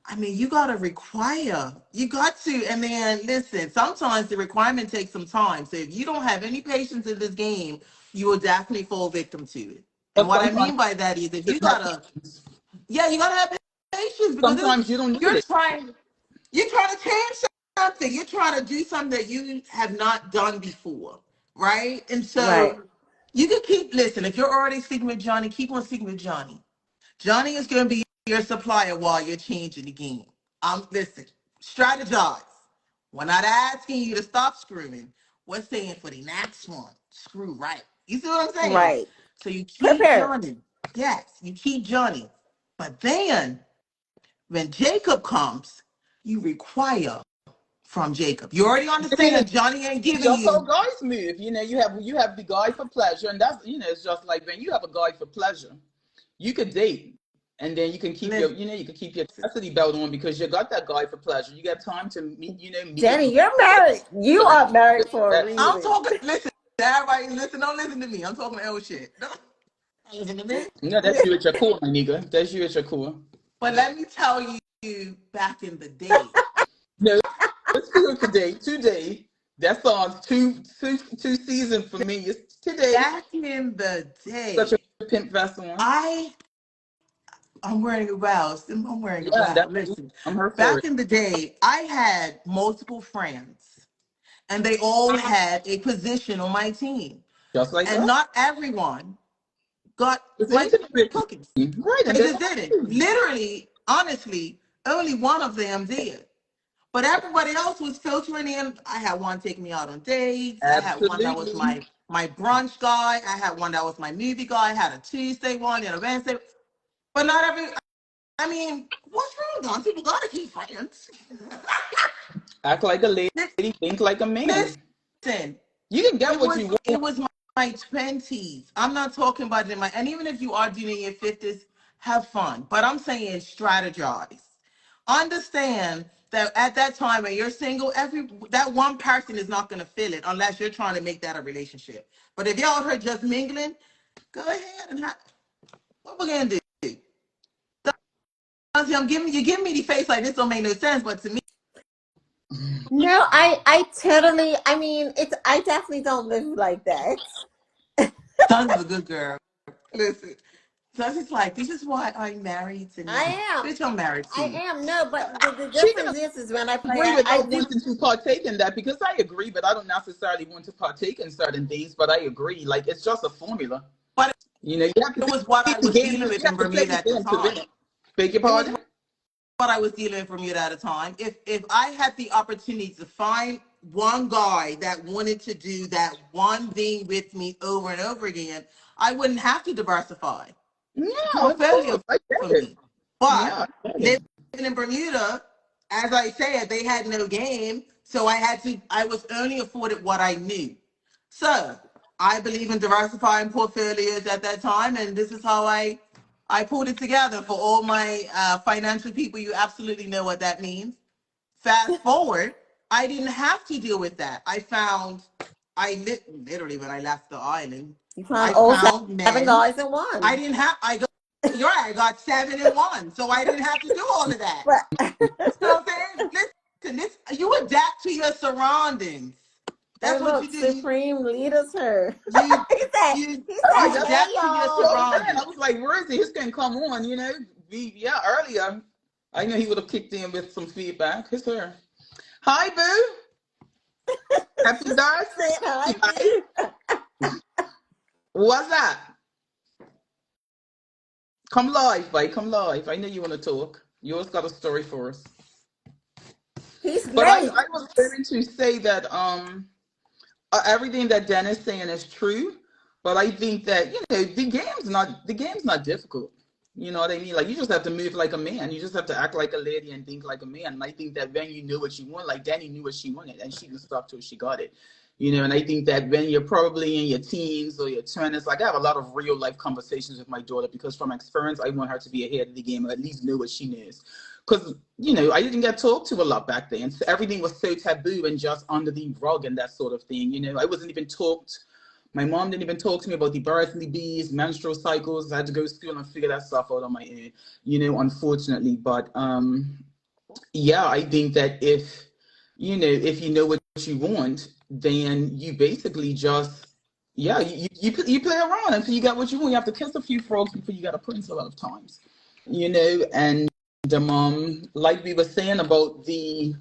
I mean, you got to, and then listen, sometimes the requirement takes some time. So if you don't have any patience in this game, you will definitely fall victim to it. And But what I sometimes mean by that is if you it's not. gotta, yeah, you gotta have patience because Sometimes you don't need you're it. trying. You're trying to change something. You're trying to do something that you have not done before, right? And Right. so you can keep, listen, if you're already speaking with Johnny, keep on speaking with Johnny. Johnny is going to be your supplier while you're changing the game. Listen, strategize. We're not asking you to stop screwing. We're saying for the next one, screw right. You see what I'm saying? Right. So you keep Prepare. Johnny. Yes, you keep Johnny. But then when Jacob comes, you require from Jacob. You already I mean, understand Johnny ain't giving just how you. guys move. You have the guy for pleasure, and that's it's just like when you have a guy for pleasure, you could date, and then you can keep Listen, your chastity belt on because you got that guy for pleasure. You got time to meet him. Danny, you're married. You are married for a I'm reason. talking, listen, everybody, listen, don't listen to me. I'm talking old shit. Don't listen to me. No, that's you at your core, my nigga. That's you at your core. But let me tell you, back in the day, No, it's still today. That's on two seasons for me. It's today. back in the Such day, a pimp vessel on. I I'm wearing a vow. I'm wearing a Yeah, vow. that's Listen, I'm her for back it. in the day, I had multiple friends, and they all had a position on my team, Just like and us. not everyone got It's my intimate with cookies. me. Right, and They then just didn't. Literally, honestly, only one of them did. But everybody else was filtering in. I had one taking me out on dates. I had one that was absolutely. my brunch guy. I had one that was my movie guy. I had a Tuesday one and a Wednesday. But not every. I mean, what's wrong, Don? People gotta keep friends. Act like a lady, think like a man. Listen, You can get it what was you want. it was my 20s. I'm not talking about in my, and even if you are doing it in your 50s, have fun. But I'm saying strategize. Understand that at that time when you're single, every that one person is not gonna fill it unless you're trying to make that a relationship. But if y'all are just mingling, go ahead and have, what we're gonna do. I'm giving you give me the face like this don't make no sense, but to me, No, I mean, I definitely don't live like that. Tons is a good girl. Listen, so it's like this is why I'm married to I me. am. Bitch, I'm married to I you. am. No, but the She difference can is when I play, agree I without do. wanting to partake in that because I agree, but I don't necessarily want to partake in certain things. But I agree, like it's just a formula. But You have to it play was what I the was game. dealing You with in have to play Bermuda the at the game to win time. it. Beg your It was pardon? what I was dealing with Bermuda at the time. If I had the opportunity to find one guy that wanted to do that one thing with me over and over again, I wouldn't have to diversify. Yeah, Poor of failure course. I for get it. me. But Yeah, I get living it. in Bermuda, as I said, they had no game. So I was only afforded what I knew. So I believe in diversifying portfolios at that time. And this is how I pulled it together for all my financial people. You absolutely know what that means. Fast forward, I didn't have to deal with that. Literally when I left the island, You found I all found seven men. guys in I one. didn't have, I got, you're right, I got 7 and 1. So I didn't have to do all of that. But You know what I'm saying? Listen, you adapt to your surroundings. That's and what you look, do. Supreme Leaders her. You, he said, you, he All right, said, you that's hey adapt to your what I y'all. was saying. I surroundings. was like, where is he? He's gonna come on, Yeah, earlier. I know he would have kicked in with some feedback. It's her. Hi, Boo. Happy Sister said hi, birthday. Hi. boo. What's that? Come live, bye. Come live. I know you want to talk. You always got a story for us. He's But I, late. I was going to say that everything that Dennis saying is true, but I think that the game's not difficult. You know what I mean? Like you just have to move like a man. You just have to act like a lady and think like a man. And I think that when you know what you want, like Danny knew what she wanted, and she didn't stop till she got it. And I think that when you're probably in your teens or your 20s, like I have a lot of real life conversations with my daughter because from experience, I want her to be ahead of the game or at least know what she knows. Because I didn't get talked to a lot back then. So everything was so taboo and just under the rug and that sort of thing. I wasn't even talked. My mom didn't even talk to me about the birth and the bees, menstrual cycles. I had to go to school and figure that stuff out on my own, unfortunately. But yeah, I think that if you know what you want, then you basically just yeah, you play around until you got what you want. You have to kiss a few frogs before you got a prince a lot of times. And like we were saying about the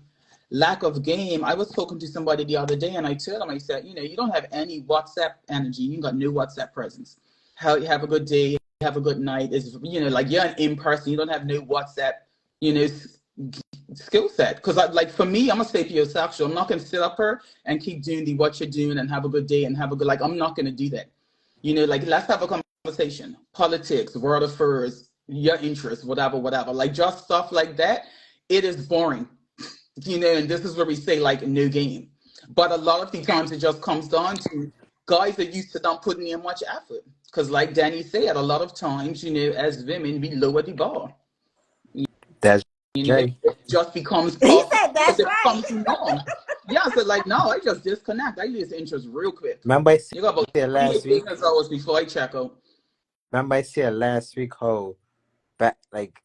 lack of game, I was talking to somebody the other day and I told them, I said, you don't have any WhatsApp energy. You got no WhatsApp presence. How you have a good day, have a good night. Is like you're an in person. You don't have no WhatsApp, you know, skill set. Because like for me, I'm a sapiosexual. I'm not gonna sit up here and keep doing the what you're doing and have a good day and have a good, like I'm not gonna do that. Like let's have a conversation. Politics, world affairs, your interests, whatever, whatever. Like just stuff like that. It is boring. And this is where we say like no game. But a lot of the times it just comes down to guys that used to not putting in much effort. Because like Danny said, a lot of times, as women, we lower the bar. That's It, right. it just becomes He part said because that's it right. becomes the norm. Yeah, so like no, I just disconnect. I lose interest real quick. Remember I You got about said last 48 week. business hours before I check out. Remember I said last week how back like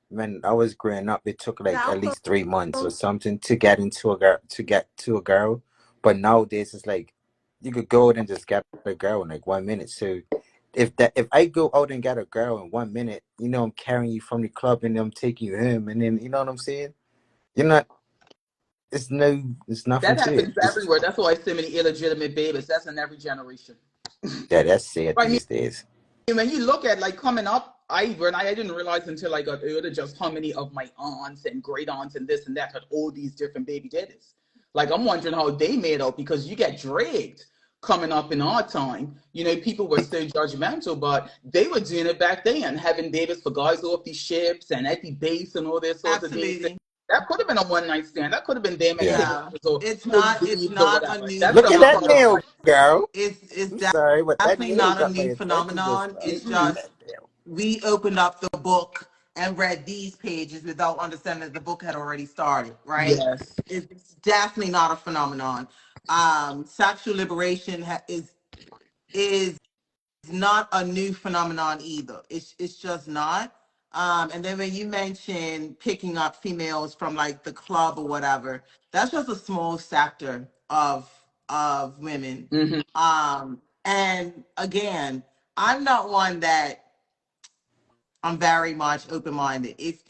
when I was growing up, it took like at Malcolm. least 3 months or something to get into a girl to get to a girl. But nowadays it's like you could go out and just get a girl in like 1 minute. So if I go out and get a girl in 1 minute, I'm carrying you from the club and I'm taking you home, and then you know what I'm saying? You're not. It's nothing That to it. happens everywhere. That's why so many illegitimate babies. That's in every generation. Yeah, that's sad Right? these days. When you look at like coming up, I didn't realize until I got older just how many of my aunts and great aunts and this and that had all these different baby daddies. Like I'm wondering how they made out because you get dragged coming up in our time. People were so judgmental, but they were doing it back then, having babies for guys off these ships and at the base and all this sorts of things. Absolutely. That could have been a one night stand. That could have been them at Yeah. No, tables or it's putting not. It's leaves or not a whatever. new That's Look what at I'm that talking phenomenon. nail, about. girl. It's I'm sorry, but that definitely nail not a got my new attention just phenomenon. now. It's Look at Mm-mm. just that nail. we opened up the book and read these pages without understanding that the book had already started. Right? Yes. It's definitely not a phenomenon. Sexual liberation is not a new phenomenon either. It's just not. And then when you mention picking up females from like the club or whatever, that's just a small sector of women. Mm-hmm. And again, I'm not one that I'm very much open minded. If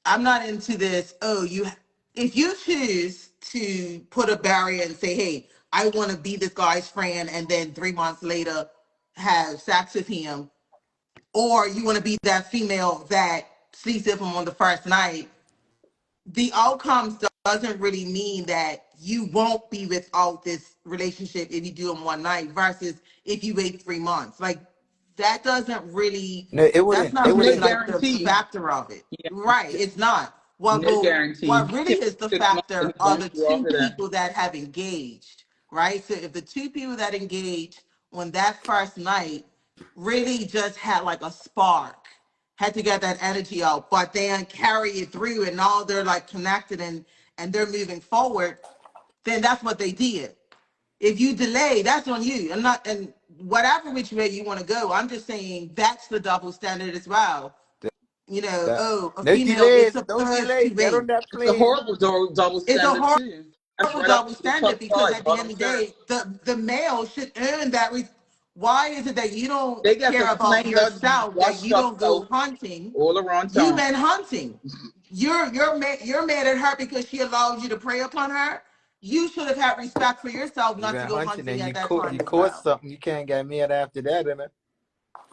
I'm not into this, if you choose to put a barrier and say, hey, I want to be this guy's friend, and then 3 months later have sex with him, or you want to be that female that sleeps with him on the first night, the outcomes doesn't really mean that you won't be without this relationship if you do them one night versus if you wait 3 months. Like that doesn't really, No, it that's wouldn't. not It It's no really wouldn't. like the guarantee. factor of it. Yeah. Right. It's not. No guarantee. What You really can is the 6 months and factor he are dumps the you two after that. people that have engaged, right? So if the two people that engaged on that first night really just had like a spark, had to get that energy out, but then carry it through and now they're like connected and they're moving forward, then that's what they did. If you delay, that's on you. I'm not, and whatever which way you want to go, I'm just saying that's the double standard as well. That, A no female is delays. No supposed delay. to Get on wait. that It's a plane. horrible double It's a standard too. That's horrible right up double to the top standard because five, at the bottom end of the third. day, the male should earn that. Why is it that you don't They get care to about fling out the yourself, that washed you up don't go coat hunting? all around You've town. been hunting. You're mad at her because she allowed you to prey upon her. You should have had respect for yourself You not to been go hunting hunting and at you that caught time you as caught well. something. You can't get mad after that, innit?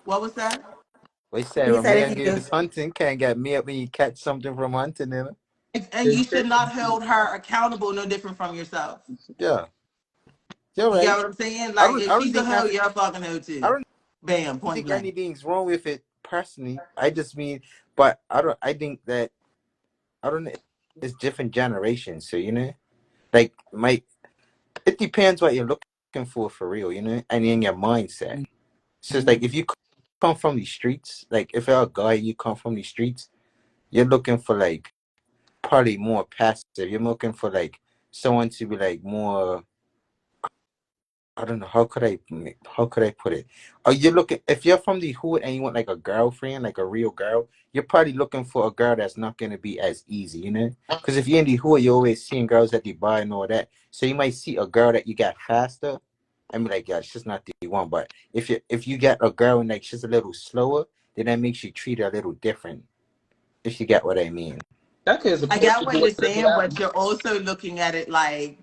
What was that? We say He a said if man you go. goes hunting, can't get mad when you catch something from hunting, innit? And It's you should true. not hold her accountable no different from yourself. Yeah, you're You get right. what I'm saying? I Like don't. if I don't she's a think hoe, nothing. you're a fucking hoe I too. don't Bam, point think blank. anything's wrong with it personally. I just mean, but I don't. I think that I don't. It's different generations, so like my. It depends what you're looking for real, and in your mindset. It's just like Mhm. if you come from the streets, like if you're a guy, you come from the streets, you're looking for like probably more passive. You're looking for like someone to be like more. I don't know how could I put it. Are you looking if you're from the hood and you want like a girlfriend, like a real girl? You're probably looking for a girl that's not gonna be as easy. Because if you're in the hood, you're always seeing girls at the bar and all that. So you might see a girl that you got faster and be like, yeah, she's not the one. But if you get a girl and like she's a little slower, then that makes you treat her a little different. If you get what I mean. That kid's a I push get to what go you're to the saying, but gym. you're also looking at it like,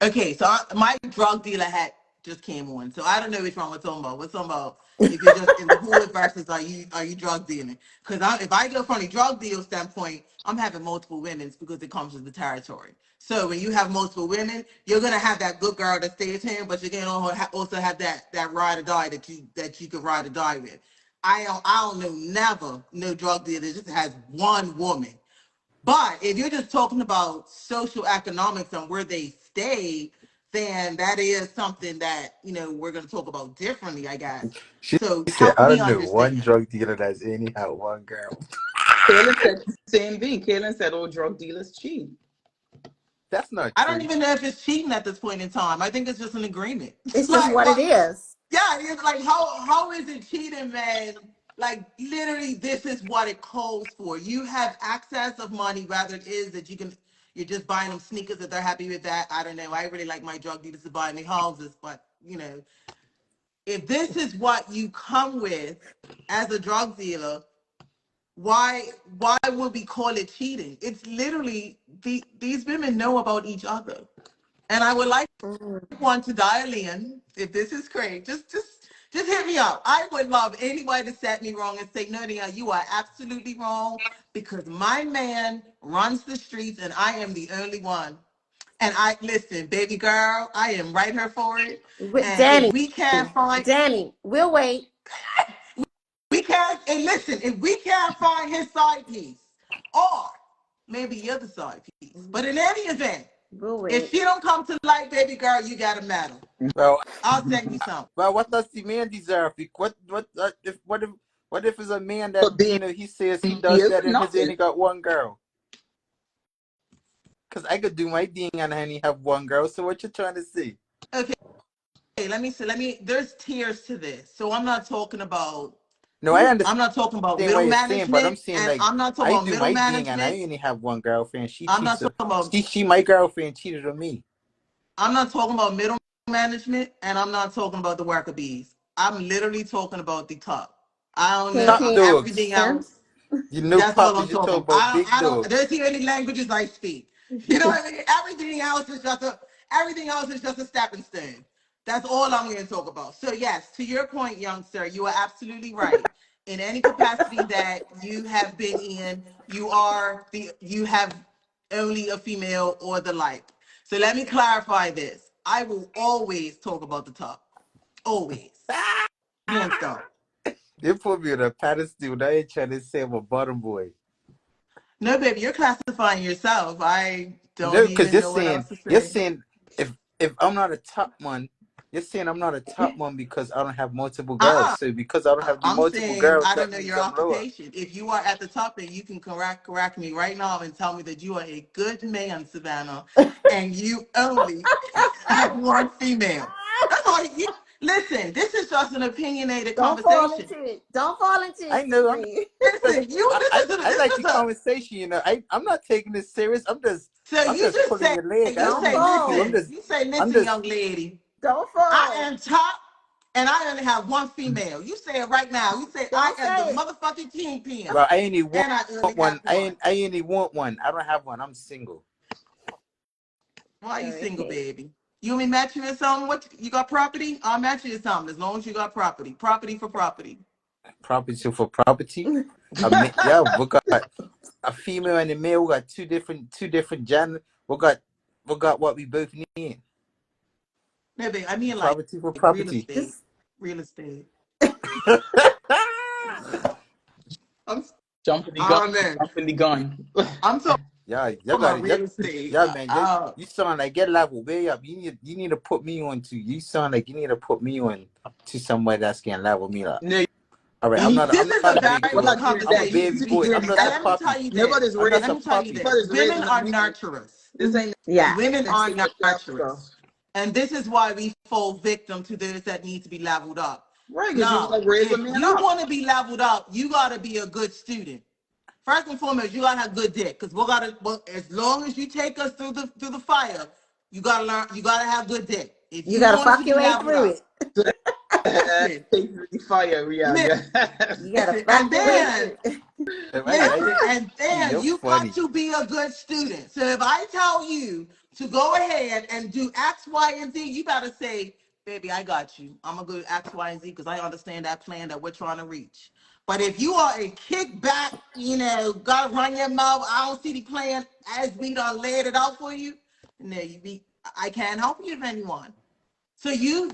okay, so my drug dealer hat just came on, so I don't know which one we're talking about. We're talking about if you're just in the hood versus are you drug dealing? Because if I go from a drug deal standpoint, I'm having multiple women's because it comes with the territory. So when you have multiple women, you're gonna have that good girl that stays home, but you're gonna also have that ride or die that you could ride or die with. I don't know never no drug dealer that just has one woman. But if you're just talking about social economics and where they stay, then that is something that, we're going to talk about differently, I guess. She So said, help I me don't know one understand. drug dealer that's only had one girl. Kaylin said the same thing. Kaylin said, "Oh, drug dealers cheat." That's not I don't true. even know if it's cheating at this point in time. I think it's just an agreement. It's just Like, what it what? is. Yeah, it's like, how is it cheating, man? Like, literally, this is what it calls for. You have access of money, whether it is that you're just buying them sneakers if they're happy with that. I don't know. I really like my drug dealers to buy me houses, but if this is what you come with as a drug dealer, why would we call it cheating? It's literally these women know about each other, and I would like Mm. one to dial in. If this is great, just hit me up. I would love anybody to set me wrong and say, no, Nia, you are absolutely wrong because my man runs the streets and I am the only one. And I listen, baby girl, I am right here for it. With And if Danny, we can't find, Danny, we'll wait. we can't, and listen, if we can't find his side piece, or maybe the other side piece, but in any event, We'll if wait. she don't come to light, baby girl, you got a medal. Well, I'll send you some. well, what does the man deserve? What if it's a man So that being he says he he does is that and he's nothing. only got one girl? Because I could do my thing and only have one girl. So what you trying to say? Okay, let me see. There's tiers to this. So I'm not talking about, No, I I'm understand not talking about what middle you're saying, but I'm management, saying and like I'm not talking I about do middle my thing and I management. only have one girlfriend. I'm not talking about, She my girlfriend cheated on me. I'm not talking about middle management, and I'm not talking about the worker bees. I'm literally talking about the top. I don't know Top Pinky everything dogs. hands. else. You know That's all puppies, I'm you talking talk about. about big I don't. dogs. There's here any languages I speak. You know what I mean? Everything else is just a stepping stone. That's all I'm going to talk about. So yes, to your point, young sir, you are absolutely right. In any capacity that you have been in, you have only a female or the like. So let me clarify this. I will always talk about the top. Always. Hands down. They put me on a pedestal. I ain't trying to say I'm a bottom boy. No, baby, you're classifying yourself. I don't No, because even know what else to you're say. saying if I'm not a top one, you're saying I'm not a top one because I don't have multiple girls. Uh-uh. So because I don't have the I'm multiple saying girls, I don't that know means your I'm lower. occupation. If you are at the top, then you can correct me right now and tell me that you are a good man, Savannah, and you only have one female. That's all you listen. This is just an opinionated Don't fall conversation. into it. Don't fall into I it, know. I'm Supreme. Listen, you listen to I this like is the a conversation. I'm not taking this serious. so I'm you just just pulling say your leg. I don't Don't mean to. fall. you say I'm listen, just young lady. Don't I fall. am top and I only have one female. You say it right now. You say I Don't am the say it. motherfucking kingpin well. I only want and I only have one. one. I only want one. I don't have one. I'm single. Why are you single, Okay. baby? You want me to match you in something? What you got property? I'll match you in something as long as you got property. Property for property. Property for property. Yeah, we got a female and a male. We got two different genders. We got what we both need. No, babe, I mean Property for like real property. estate. Just Real estate. yeah, I'm Jumping the gun. oh man. Jumping the gun. I'm talking you got about it. real estate. Yeah, man. You sound like get level way up. You need to put me on to. You sound like you need to put me on to somebody that's can level me up. No, All right, This I'm is not a a big very what good boy. I do is I'm a that conversation. baby you be boy. doing I'm the just And a let me average. tell puppy. you Nobody's this. I'm just Let a raising. me tell you puppy. this. Nobody's Women raising a are man. nurturers. This ain't yeah. Women next are to what you have to go. nurturers. And this is why we fall victim to those that need to be leveled up. Right, because you Now, want to raise a if man you up. want to be leveled up, you got to be a good student. First and foremost, you gotta have good dick, because as long as you take us through the fire, you gotta learn. You gotta have good dick if You you gotta want fuck to your be way leveled through up. it. Take fire, yeah, yeah. You gotta Listen, fight and with then it. Right? listen, and then You're you got funny. to be a good student. So if I tell you to go ahead and do X, Y, and Z, you better say, baby, I got you. I'm gonna go X, Y, and Z because I understand that plan that we're trying to reach. But if you are a kickback, gotta run your mouth, I don't see the plan as we done laid it out for you, no, I can't help you if anyone. So you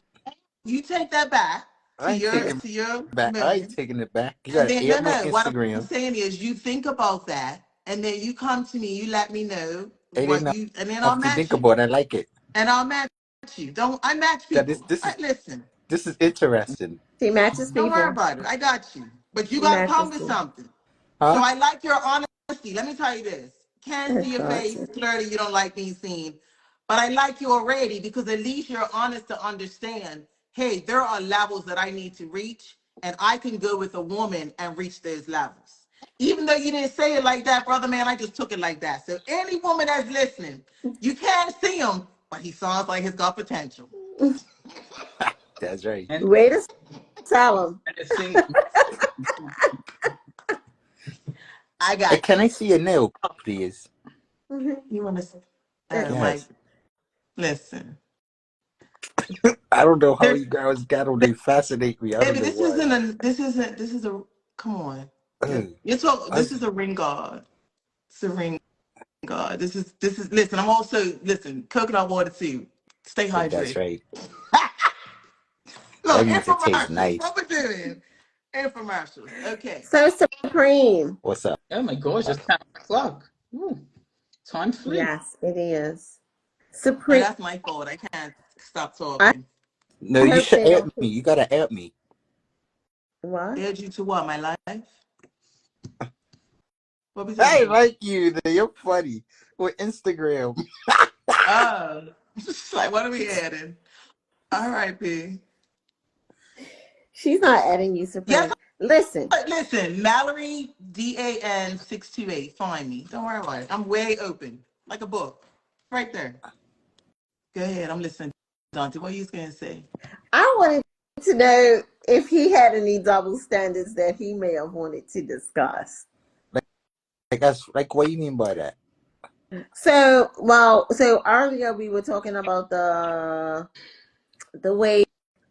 take that back I ain't taking to your it back. I ain't million. taking it back. You And gotta then add my no. What I'm Instagram. saying is, you think about that, and then you come to me. You let me know It ain't what you, and then I'll enough to match think you. about. I like it. And I'll match you. Don't I match That this people? this is Right? Listen, this is interesting. She matches don't worry people. about it. I got you. But you She got to matches come with people. something. So Huh? I like your honesty. Let me tell you this. Can't see your face. Gotcha. Clearly, you don't like being seen. But I like you already because at least you're honest to understand, hey, there are levels that I need to reach, and I can go with a woman and reach those levels. Even though you didn't say it like that, brother man, I just took it like that. So any woman that's listening, you can't see him, but he sounds like he's got potential. That's right. And Way to tell him. sing. I Hey, got can you. I see your nail, please? You want to? Oh That's my! Yes. Listen, I don't know how there's you guys got on. They fascinate me. I don't baby. know This why. isn't a. This isn't. This is a. Come on. Ugh. You're talking. I This was, is a ring guard. It's a ring guard. This is. Listen, I'm also coconut water too. Stay that's hydrated. right. That Look, means it tastes infomercials. nice. What we're doing? Infomercials. Okay. so supreme. What's up? Oh my gosh, it's 10 o'clock. Ooh, time flew. Yes, it is. And Supreme. that's my fault. I can't stop I talking. No, you hope should they add don't me. You gotta add me. what? Add you to what? My life? What we I doing? like you. You're funny with Instagram. Oh, it's like what are we adding? R.I.P. She's not adding you, Yes, Supreme. Listen, listen, Mallory DAN628. Find me. Don't worry about it. I'm way open, like a book, right there. Go ahead. I'm listening, Dante. What are you gonna say? I wanted to know if he had any double standards that he may have wanted to discuss. Like that's like what you mean by that? So earlier we were talking about the way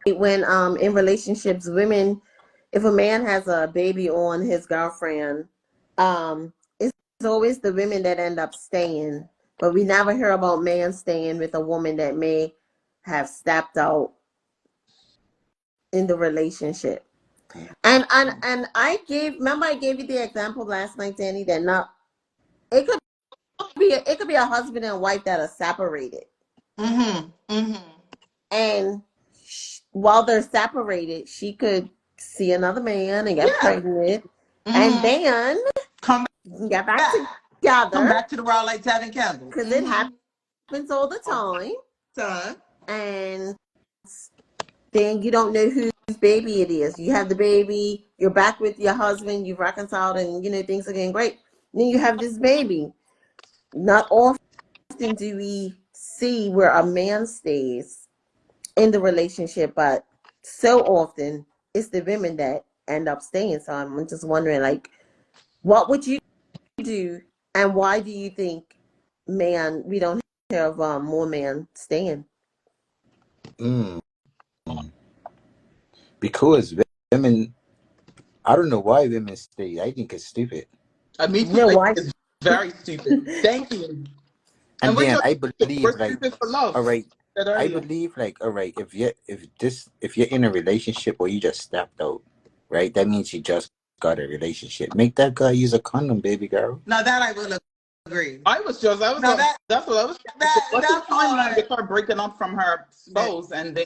when in relationships, women, if a man has a baby on his girlfriend, it's always the women that end up staying, but we never hear about man staying with a woman that may have stepped out in the relationship. And I gave you the example last night, Danny, that not it could it could be a husband and wife that are separated, Mm-hmm. Mm-hmm. and while they're separated, she could see another man and get Yeah. pregnant, and Mm-hmm. then Come get back back. Come together back to the world like Tevin Campbell. because it Mm-hmm. happens all the time, Son. and then you don't know whose baby it is. You have the baby, you're back with your husband, you've reconciled, and things are getting great. Then you have this baby. Not often do we see where a man stays in the relationship, but so often it's the women that end up staying. So I'm just wondering, like, what would you do, and why do you think we don't have more men staying? Mm. Because women, I don't know why women stay. I think it's stupid. Me You too. know I think why? it's very stupid. Thank you. And And we're then just I stupid. believe We're like, stupid for love. all right, Said I earlier. believe like, all right, if you're in a relationship or you just stepped out, right? That means you just got a relationship. Make that guy use a condom, baby girl. Now that I will agree. I was Now that's what I was thinking. So what's the that timeline part. with her breaking up from her That, spouse and then,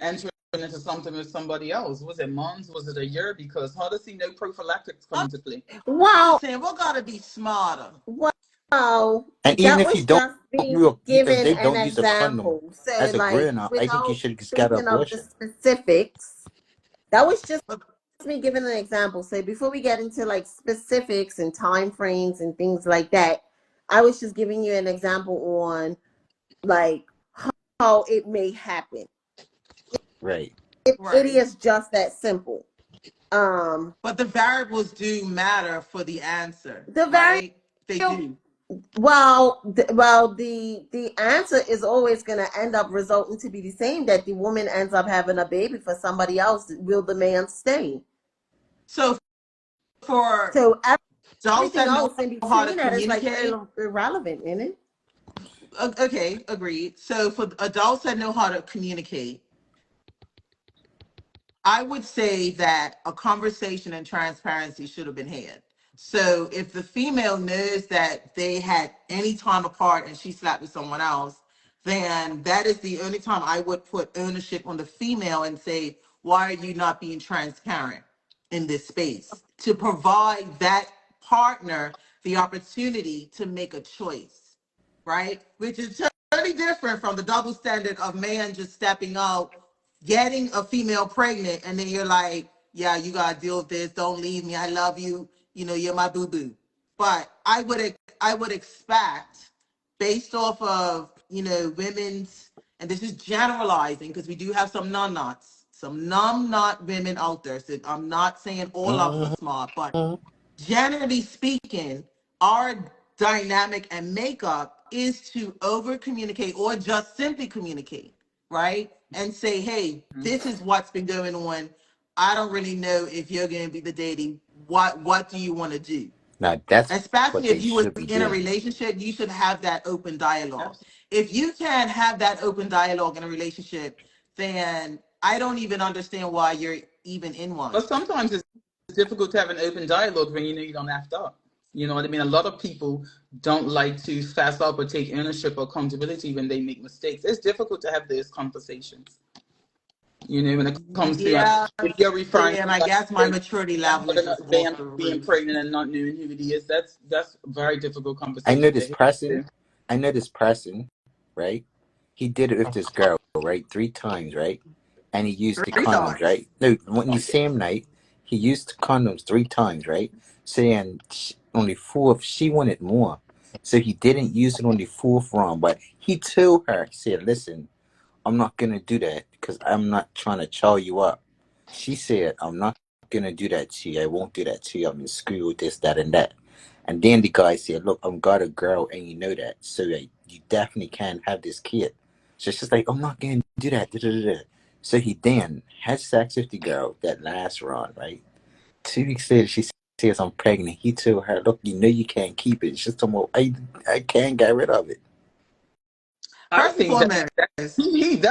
entering into something with somebody else? Was it months? Was it a year? Because how does he know prophylactics come I'm into play? Wow, just saying we gotta be smarter. wow, And even that if you was don't, just me if giving they an don't use a condom example. So, as a like, grown up, I think you without should just get an thinking of the abortion. specifics, that was just But me giving an example. So, before we get into like specifics and time frames and things like that, I was just giving you an example on like how it may happen. Right. It Right. is just that simple. Um, But the variables do matter for the answer, the very right? They do. the answer is always going to end up resulting to be the same, that the woman ends up having a baby for somebody else. Will the man stay? So for So adults everything that know else in how to between that is like communicate, irrelevant, isn't it? okay, agreed. So for adults that know how to communicate, I would say that a conversation and transparency should have been had. So if the female knows that they had any time apart and she slept with someone else, then that is the only time I would put ownership on the female and say, why are you not being transparent in this space? To provide that partner the opportunity to make a choice, right? Which is totally different from the double standard of man just stepping out, getting a female pregnant, and then you're like, yeah, you gotta deal with this. Don't leave me. I love you. You know, you're my boo boo. But I would expect, based off of women's, and this is generalizing because we do have some numb knot women out there. So I'm not saying all of them are smart, but Mm-hmm. generally speaking, our dynamic and makeup is to over communicate or just simply communicate, right? And say, hey, this is what's been going on. I don't really know if you're going to be the dating. What do you want to do? Now that's what Especially if they you was should be in a doing. relationship, you should have that open dialogue. Absolutely. If you can't have that open dialogue in a relationship, then I don't even understand why you're even in one. But sometimes it's difficult to have an open dialogue when you know you don't act up. You know what I mean? A lot of people don't like to fess up or take ownership or accountability when they make mistakes. It's difficult to have those conversations. You know, when it comes to, Yeah, if you're referring and to I like guess my maturity them level is having just them off the being roof. pregnant and not knowing who it is, that's a very difficult I know conversation to this have. person. I know this person, right? He did it with this girl, right? 3 times, right? And he used the Three condoms, times. right? No, on the same night, he used the condoms 3 times, right? Saying on the fourth, she wanted more. So he didn't use it on the fourth round, but he told her, he said, listen, I'm not going to do that because I'm not trying to chow you up. She said, I'm not going to do that to you. I won't do that to you. I'm in school, this, that, and that. And then the guy said, look, I'm got a girl and you know that. So like, you definitely can't have this kid. So she's like, I'm not going to do that. Da, da, da, da. So he then had sex with the girl that last run, right? 2 weeks later, she says, I'm pregnant. He told her, look, you know you can't keep it. She's talking about, I can't get rid of it. I First and think that, foremost, that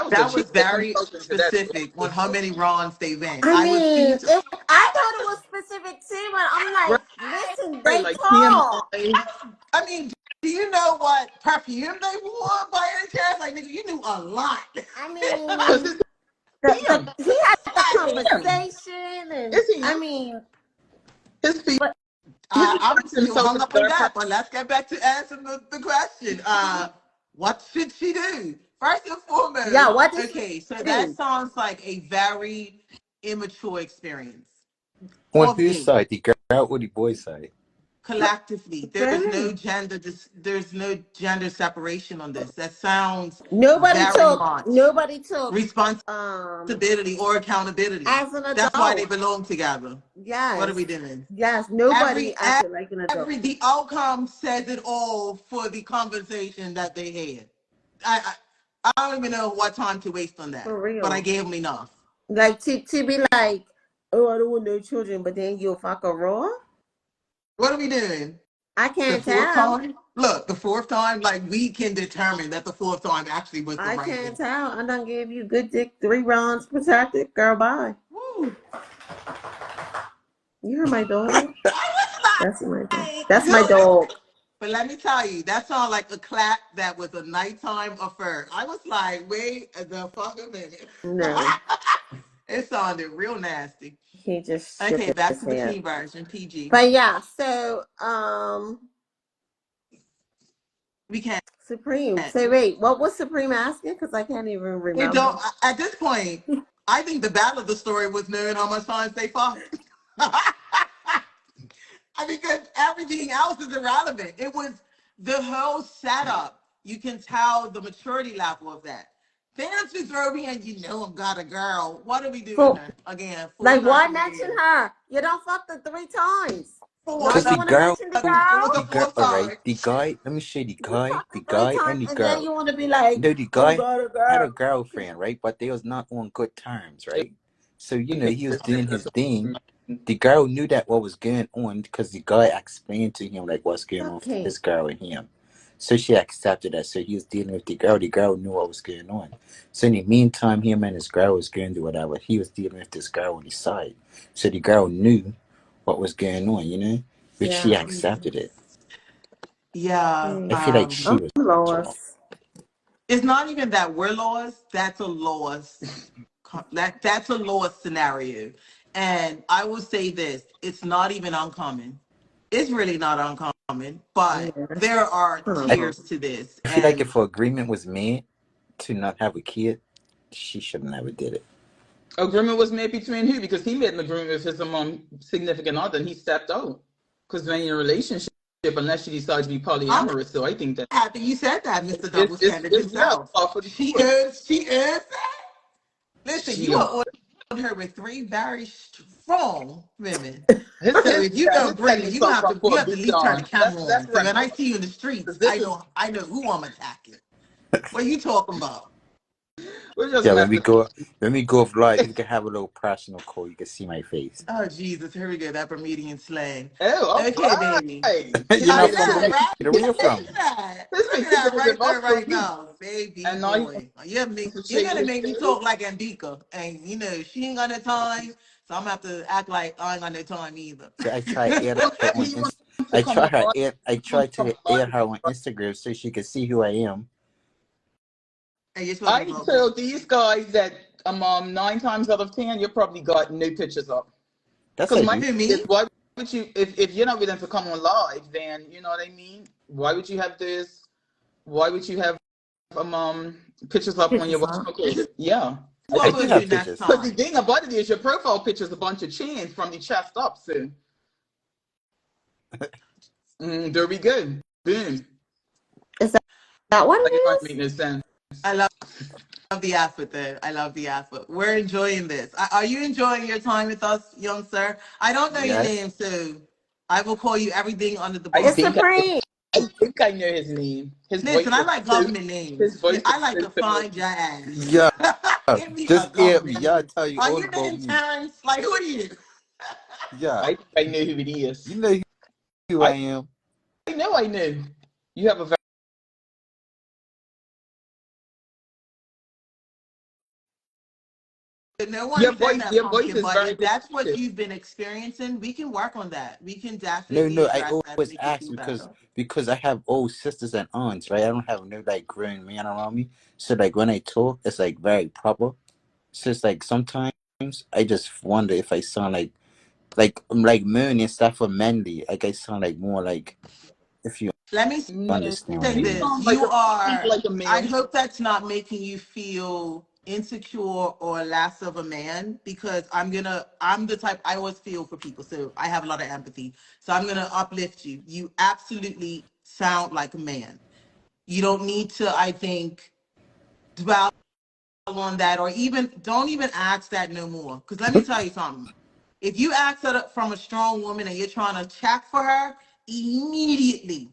was a that cheap was way very insulting to that specific on how many rounds they went. I I was mean, seen to, I thought it was specific too, but I'm like, listen, right, they like talk. TMI. I mean, do you know what perfume they wore by any chance? Like, nigga, you knew a lot. I Because mean, it's him. he had the Like, Him. conversation, and Is he I young? mean, His feet. but He's I'm referring to still himself hung as up a on third that, person. but let's get back to answering the question. What should she do? First and yeah, foremost, what did she okay, so that do? sounds like a very immature experience On of whose you side? The girl or the boy side? collectively. Very. There's no gender separation on this. That sounds Nobody very took. much Nobody took. responsibility or accountability. As an That's why they adult, belong together. What are yes, we doing? yes. Nobody Every acted like an adult the outcome says it all for the conversation that they had. I don't even know what time to waste on that, for but I real. gave them enough. Like to be like, oh, I don't want no children, but then you'll fuck a raw. What are we doing? I The can't fourth tell. time? Look, the fourth time, like we can determine that the fourth time actually was the I right can't one. tell. I done gave you good dick, 3 rounds protected. Girl, bye. Woo. You heard my dog? I was That's my dog. like, That's my good. dog. But let me tell you, that sounded like a clap that was a nighttime affair. I was like, wait the fuck a minute. No, It sounded real nasty. he just shook Okay, back his to the head. clean version, PG. But yeah, so We can't. Supreme. So wait, what was Supreme asking? Because I can't even It don't. remember. At this point, I think the battle of the story was knowing how much times they fucked. I mean, because everything else is irrelevant. It was the whole setup. You can tell the maturity level of that. Fans who throw me and you know I've got a girl. What are we doing For here? Again, full like, why circle mention radio. her? You don't fuck the 3 times. For Now what? Cause you the want to girl, mention the It was girl? a the girl, full all right, time. the guy. Let me show you You fucked the the three guy times, and the and then girl. you want to be like, No, the oh, guy got a had a girl. girlfriend, right? But they was not on good terms, right? So he was doing his thing. The girl knew that what was going on because the guy explained to him like what's going on with Okay. his girl and him. So she accepted that. So he was dealing with the girl. The girl knew what was going on. So in the meantime, him and his girl was going to do whatever. He was dealing with this girl on the side. So the girl knew what was going on, which she Yeah. accepted it. Yeah. Okay. I feel like she I'm was wrong. lost. It's not even that we're lost. That's a loss. That's a loss scenario. And I will say this: it's not even uncommon. It's really not uncommon, but Yeah. there are I, Uh-huh. tiers to this. I feel like And if an agreement was made to not have a kid, she should have never did it. Agreement was made between who? Because he made an agreement with his significant other and he stepped out. Because when you're in a relationship, unless you decide to be I'm polyamorous, so I think that happy you said that, Mr. Double Standard it's yeah, himself. par for the She course. is. She is. Listen, She you are on her with three very strong women. his So if you gonna his bring setting me, himself up you for a have to at beat least turn the down. camera Let's on. So run when I that. see you in the Because streets, this is I know who I'm attacking. What are you talking about? we're just Yeah, messing. when we go off live, you can have a little personal call. You can see my face. Oh Jesus, here we go. That Bermudian slang. Oh, Okay, all baby. right. You're I not from know, Bermuda. right? Where you Look from? at that. This Look been at keeping that it right there, above for right me. now. Baby And now he boy. wants to You're shake gonna his make me shade. talk like Ambika. And you know, she ain't got no time. So I'm gonna have to act like I ain't got no time either. So I try air her on He Inst- wants to come on live. I He wants try to come to on air live. her on Instagram so she can see who I am. And you're supposed to I be vocal. tell these guys that 9 times out of 10, you probably got no pictures up. That's Because I my do. Who, thing is, me? why would you, if you're not willing to come on live, then you know what I mean? Why would you have this? Why would you have pictures up when you're Pictures watching? up. Okay, yeah. That's I what do we'll Because do have next pictures. the time. thing about it is your profile picture is a bunch of chains from the chest up. So there we go. Boom. Is that what it Like it might is? make no sense. I love the effort though. I love the effort. We're enjoying this. Are you enjoying your time with us, young sir? I don't know your Yes. name, so I will call you everything under the I It's book. think Supreme. I think I know his name. His voice Listen, I is like so government names. his voice is I like so to familiar. find your ass. Yeah. Give me a Just air me. government Y'all name. tell you Are all you about named me. Terrence? Like, who are you? Yeah. I think I know who it You is. know who I I am. I know. You have a No one said that, your voice pumpkin, is but very if that's what distinctive. you've been experiencing, we can work on that. We can No. definitely I address that and always make you ask feel better. because I have old sisters and aunts, right? I don't have no like grown man around me. So like when I talk, it's like very proper. So it's like sometimes I just wonder if I sound like I'm like moon and stuff for manly. Like I sound like more like if you Let me No, understand what say I you mean. this. sound like a I male. hope that's not making you feel insecure or less of a man because I'm the type I always feel for people. So I have a lot of empathy. So I'm gonna uplift you. You absolutely sound like a man. You don't need to, I think, dwell on that or even don't even ask that no more. Because let me tell you something. If you ask that from a strong woman and you're trying to check for her, immediately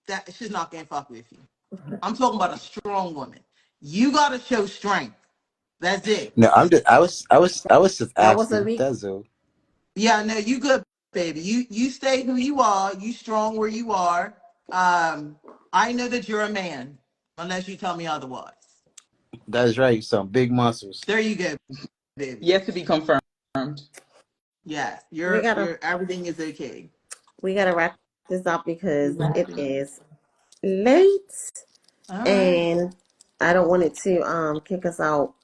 that she's not gonna fuck with you. I'm talking about a strong woman. You gotta show strength. That's it. No, I was just That was a asking. week. That's all. Yeah, no, you good, baby. You stay who you are. You strong where you are. I know that you're a man, unless you tell me otherwise. That's right. Some big muscles. There you go, baby. Yet to be confirmed. Yes, We gotta you're everything is okay. we gotta wrap this up because it is late All right. and I don't want it to kick us out.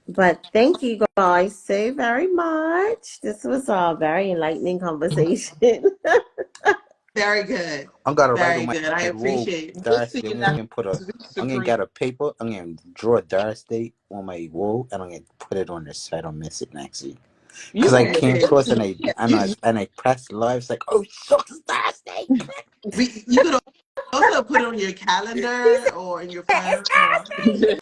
But thank you guys so very much. This was a very enlightening conversation. Very good. I'm gonna write on Very my good. I wall appreciate it. We'll see Thursday. you I'm next gonna put a. week, I'm gonna Supreme. get a paper. I'm gonna draw a Thursday on my wall, and I'm gonna put it on this so I don't miss it next week. You Cause I gonna miss Okay. came it. across and You I pressed live. It's like, oh shucks, it's Thursday. You could also put it on your He calendar said or in your it's phone or Thursday.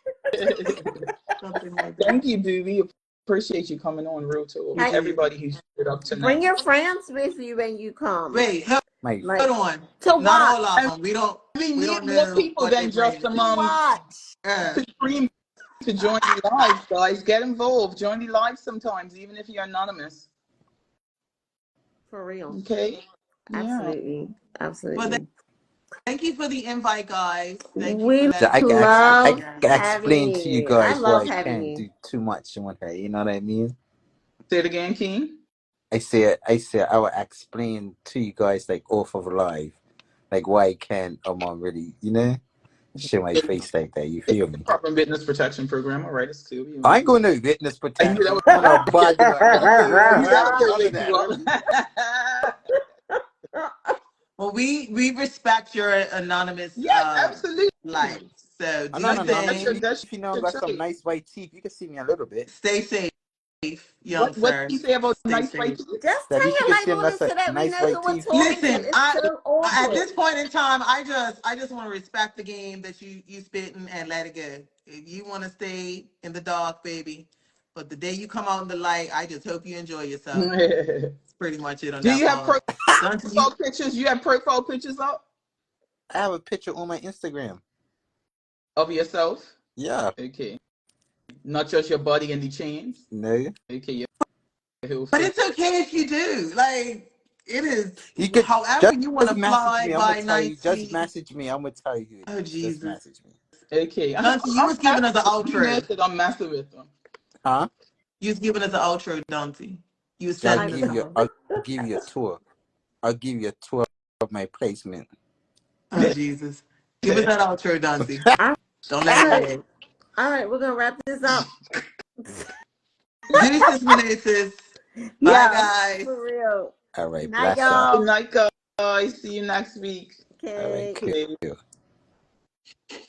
Something like that. Thank you, boo. We appreciate you coming on Real Talk. You do. Everybody who showed up Bring tonight. your friends with you when you come. Wait, hold My Like on. to Not all watch. of them. We don't We need more know people what they than just bring. To watch. to stream, to join the live, guys. Get involved. Join the live sometimes, even if you're anonymous. For real. Okay. Yeah. Absolutely. Well, Absolutely. thank you for the invite, guys. Thank you for We letting I me can, know about I love that. can having explain to you you. I guys why love I having can't you. do too much on her. You know what I mean? Say it again, King. I said I will explain to you guys like off of live, like why I can't really, show my face like that. You It's feel the me? Department Witness Protection Program. All right, it's cool. I ain't going to witness I knew that protection. was I'm not bodyguard. I I'm good. I'm knew that was good. gonna None of wake that, you really. up. Well, we respect your anonymous Yes, absolutely. life. So I'm do not your anonymous. thing. That's If you know I your got some choice. nice white teeth, you can see me a little bit. Stay safe, young What did sir. you say about Stay nice white safe. teeth? Just At turn least you your can see label them. on That's so a that we nice know who white we're teeth. talking to. Listen, It's I so at awkward. this point in time, I just want to respect the game that you spitting and let it go. If you want to stay in the dark, baby, but the day you come out in the light, I just hope you enjoy yourself. Do That's pretty much it on you that have part. Don't you? profile pictures? You have profile pictures up I have a picture on my Instagram. of yourself? Yeah. Okay. Not just your body and the chains. No. Okay, your whole But face. it's okay if you do. Like it is, You could however you want to just message fly me. I'm gonna by tell night. you. Just See, message me. I'm gonna tell you who it oh is. Just Jesus, message me. Okay. Dunty, you was giving us an You know outro. that I'm messing with them. Huh? You was giving us an outro, Dunty. You was I'll setting I the give you. tone. know. I'll give you a tour. I'll give you a tour of my placement. Oh Jesus, give us that outro, Dunty. All Don't let it right. go. All right. We're going to wrap this up. Deuces, Meneses. Bye, Yeah. guys. For real. All right. Night, Bless up. Good y'all. night, guys. See you next week. All right. Okay. Cool. Okay.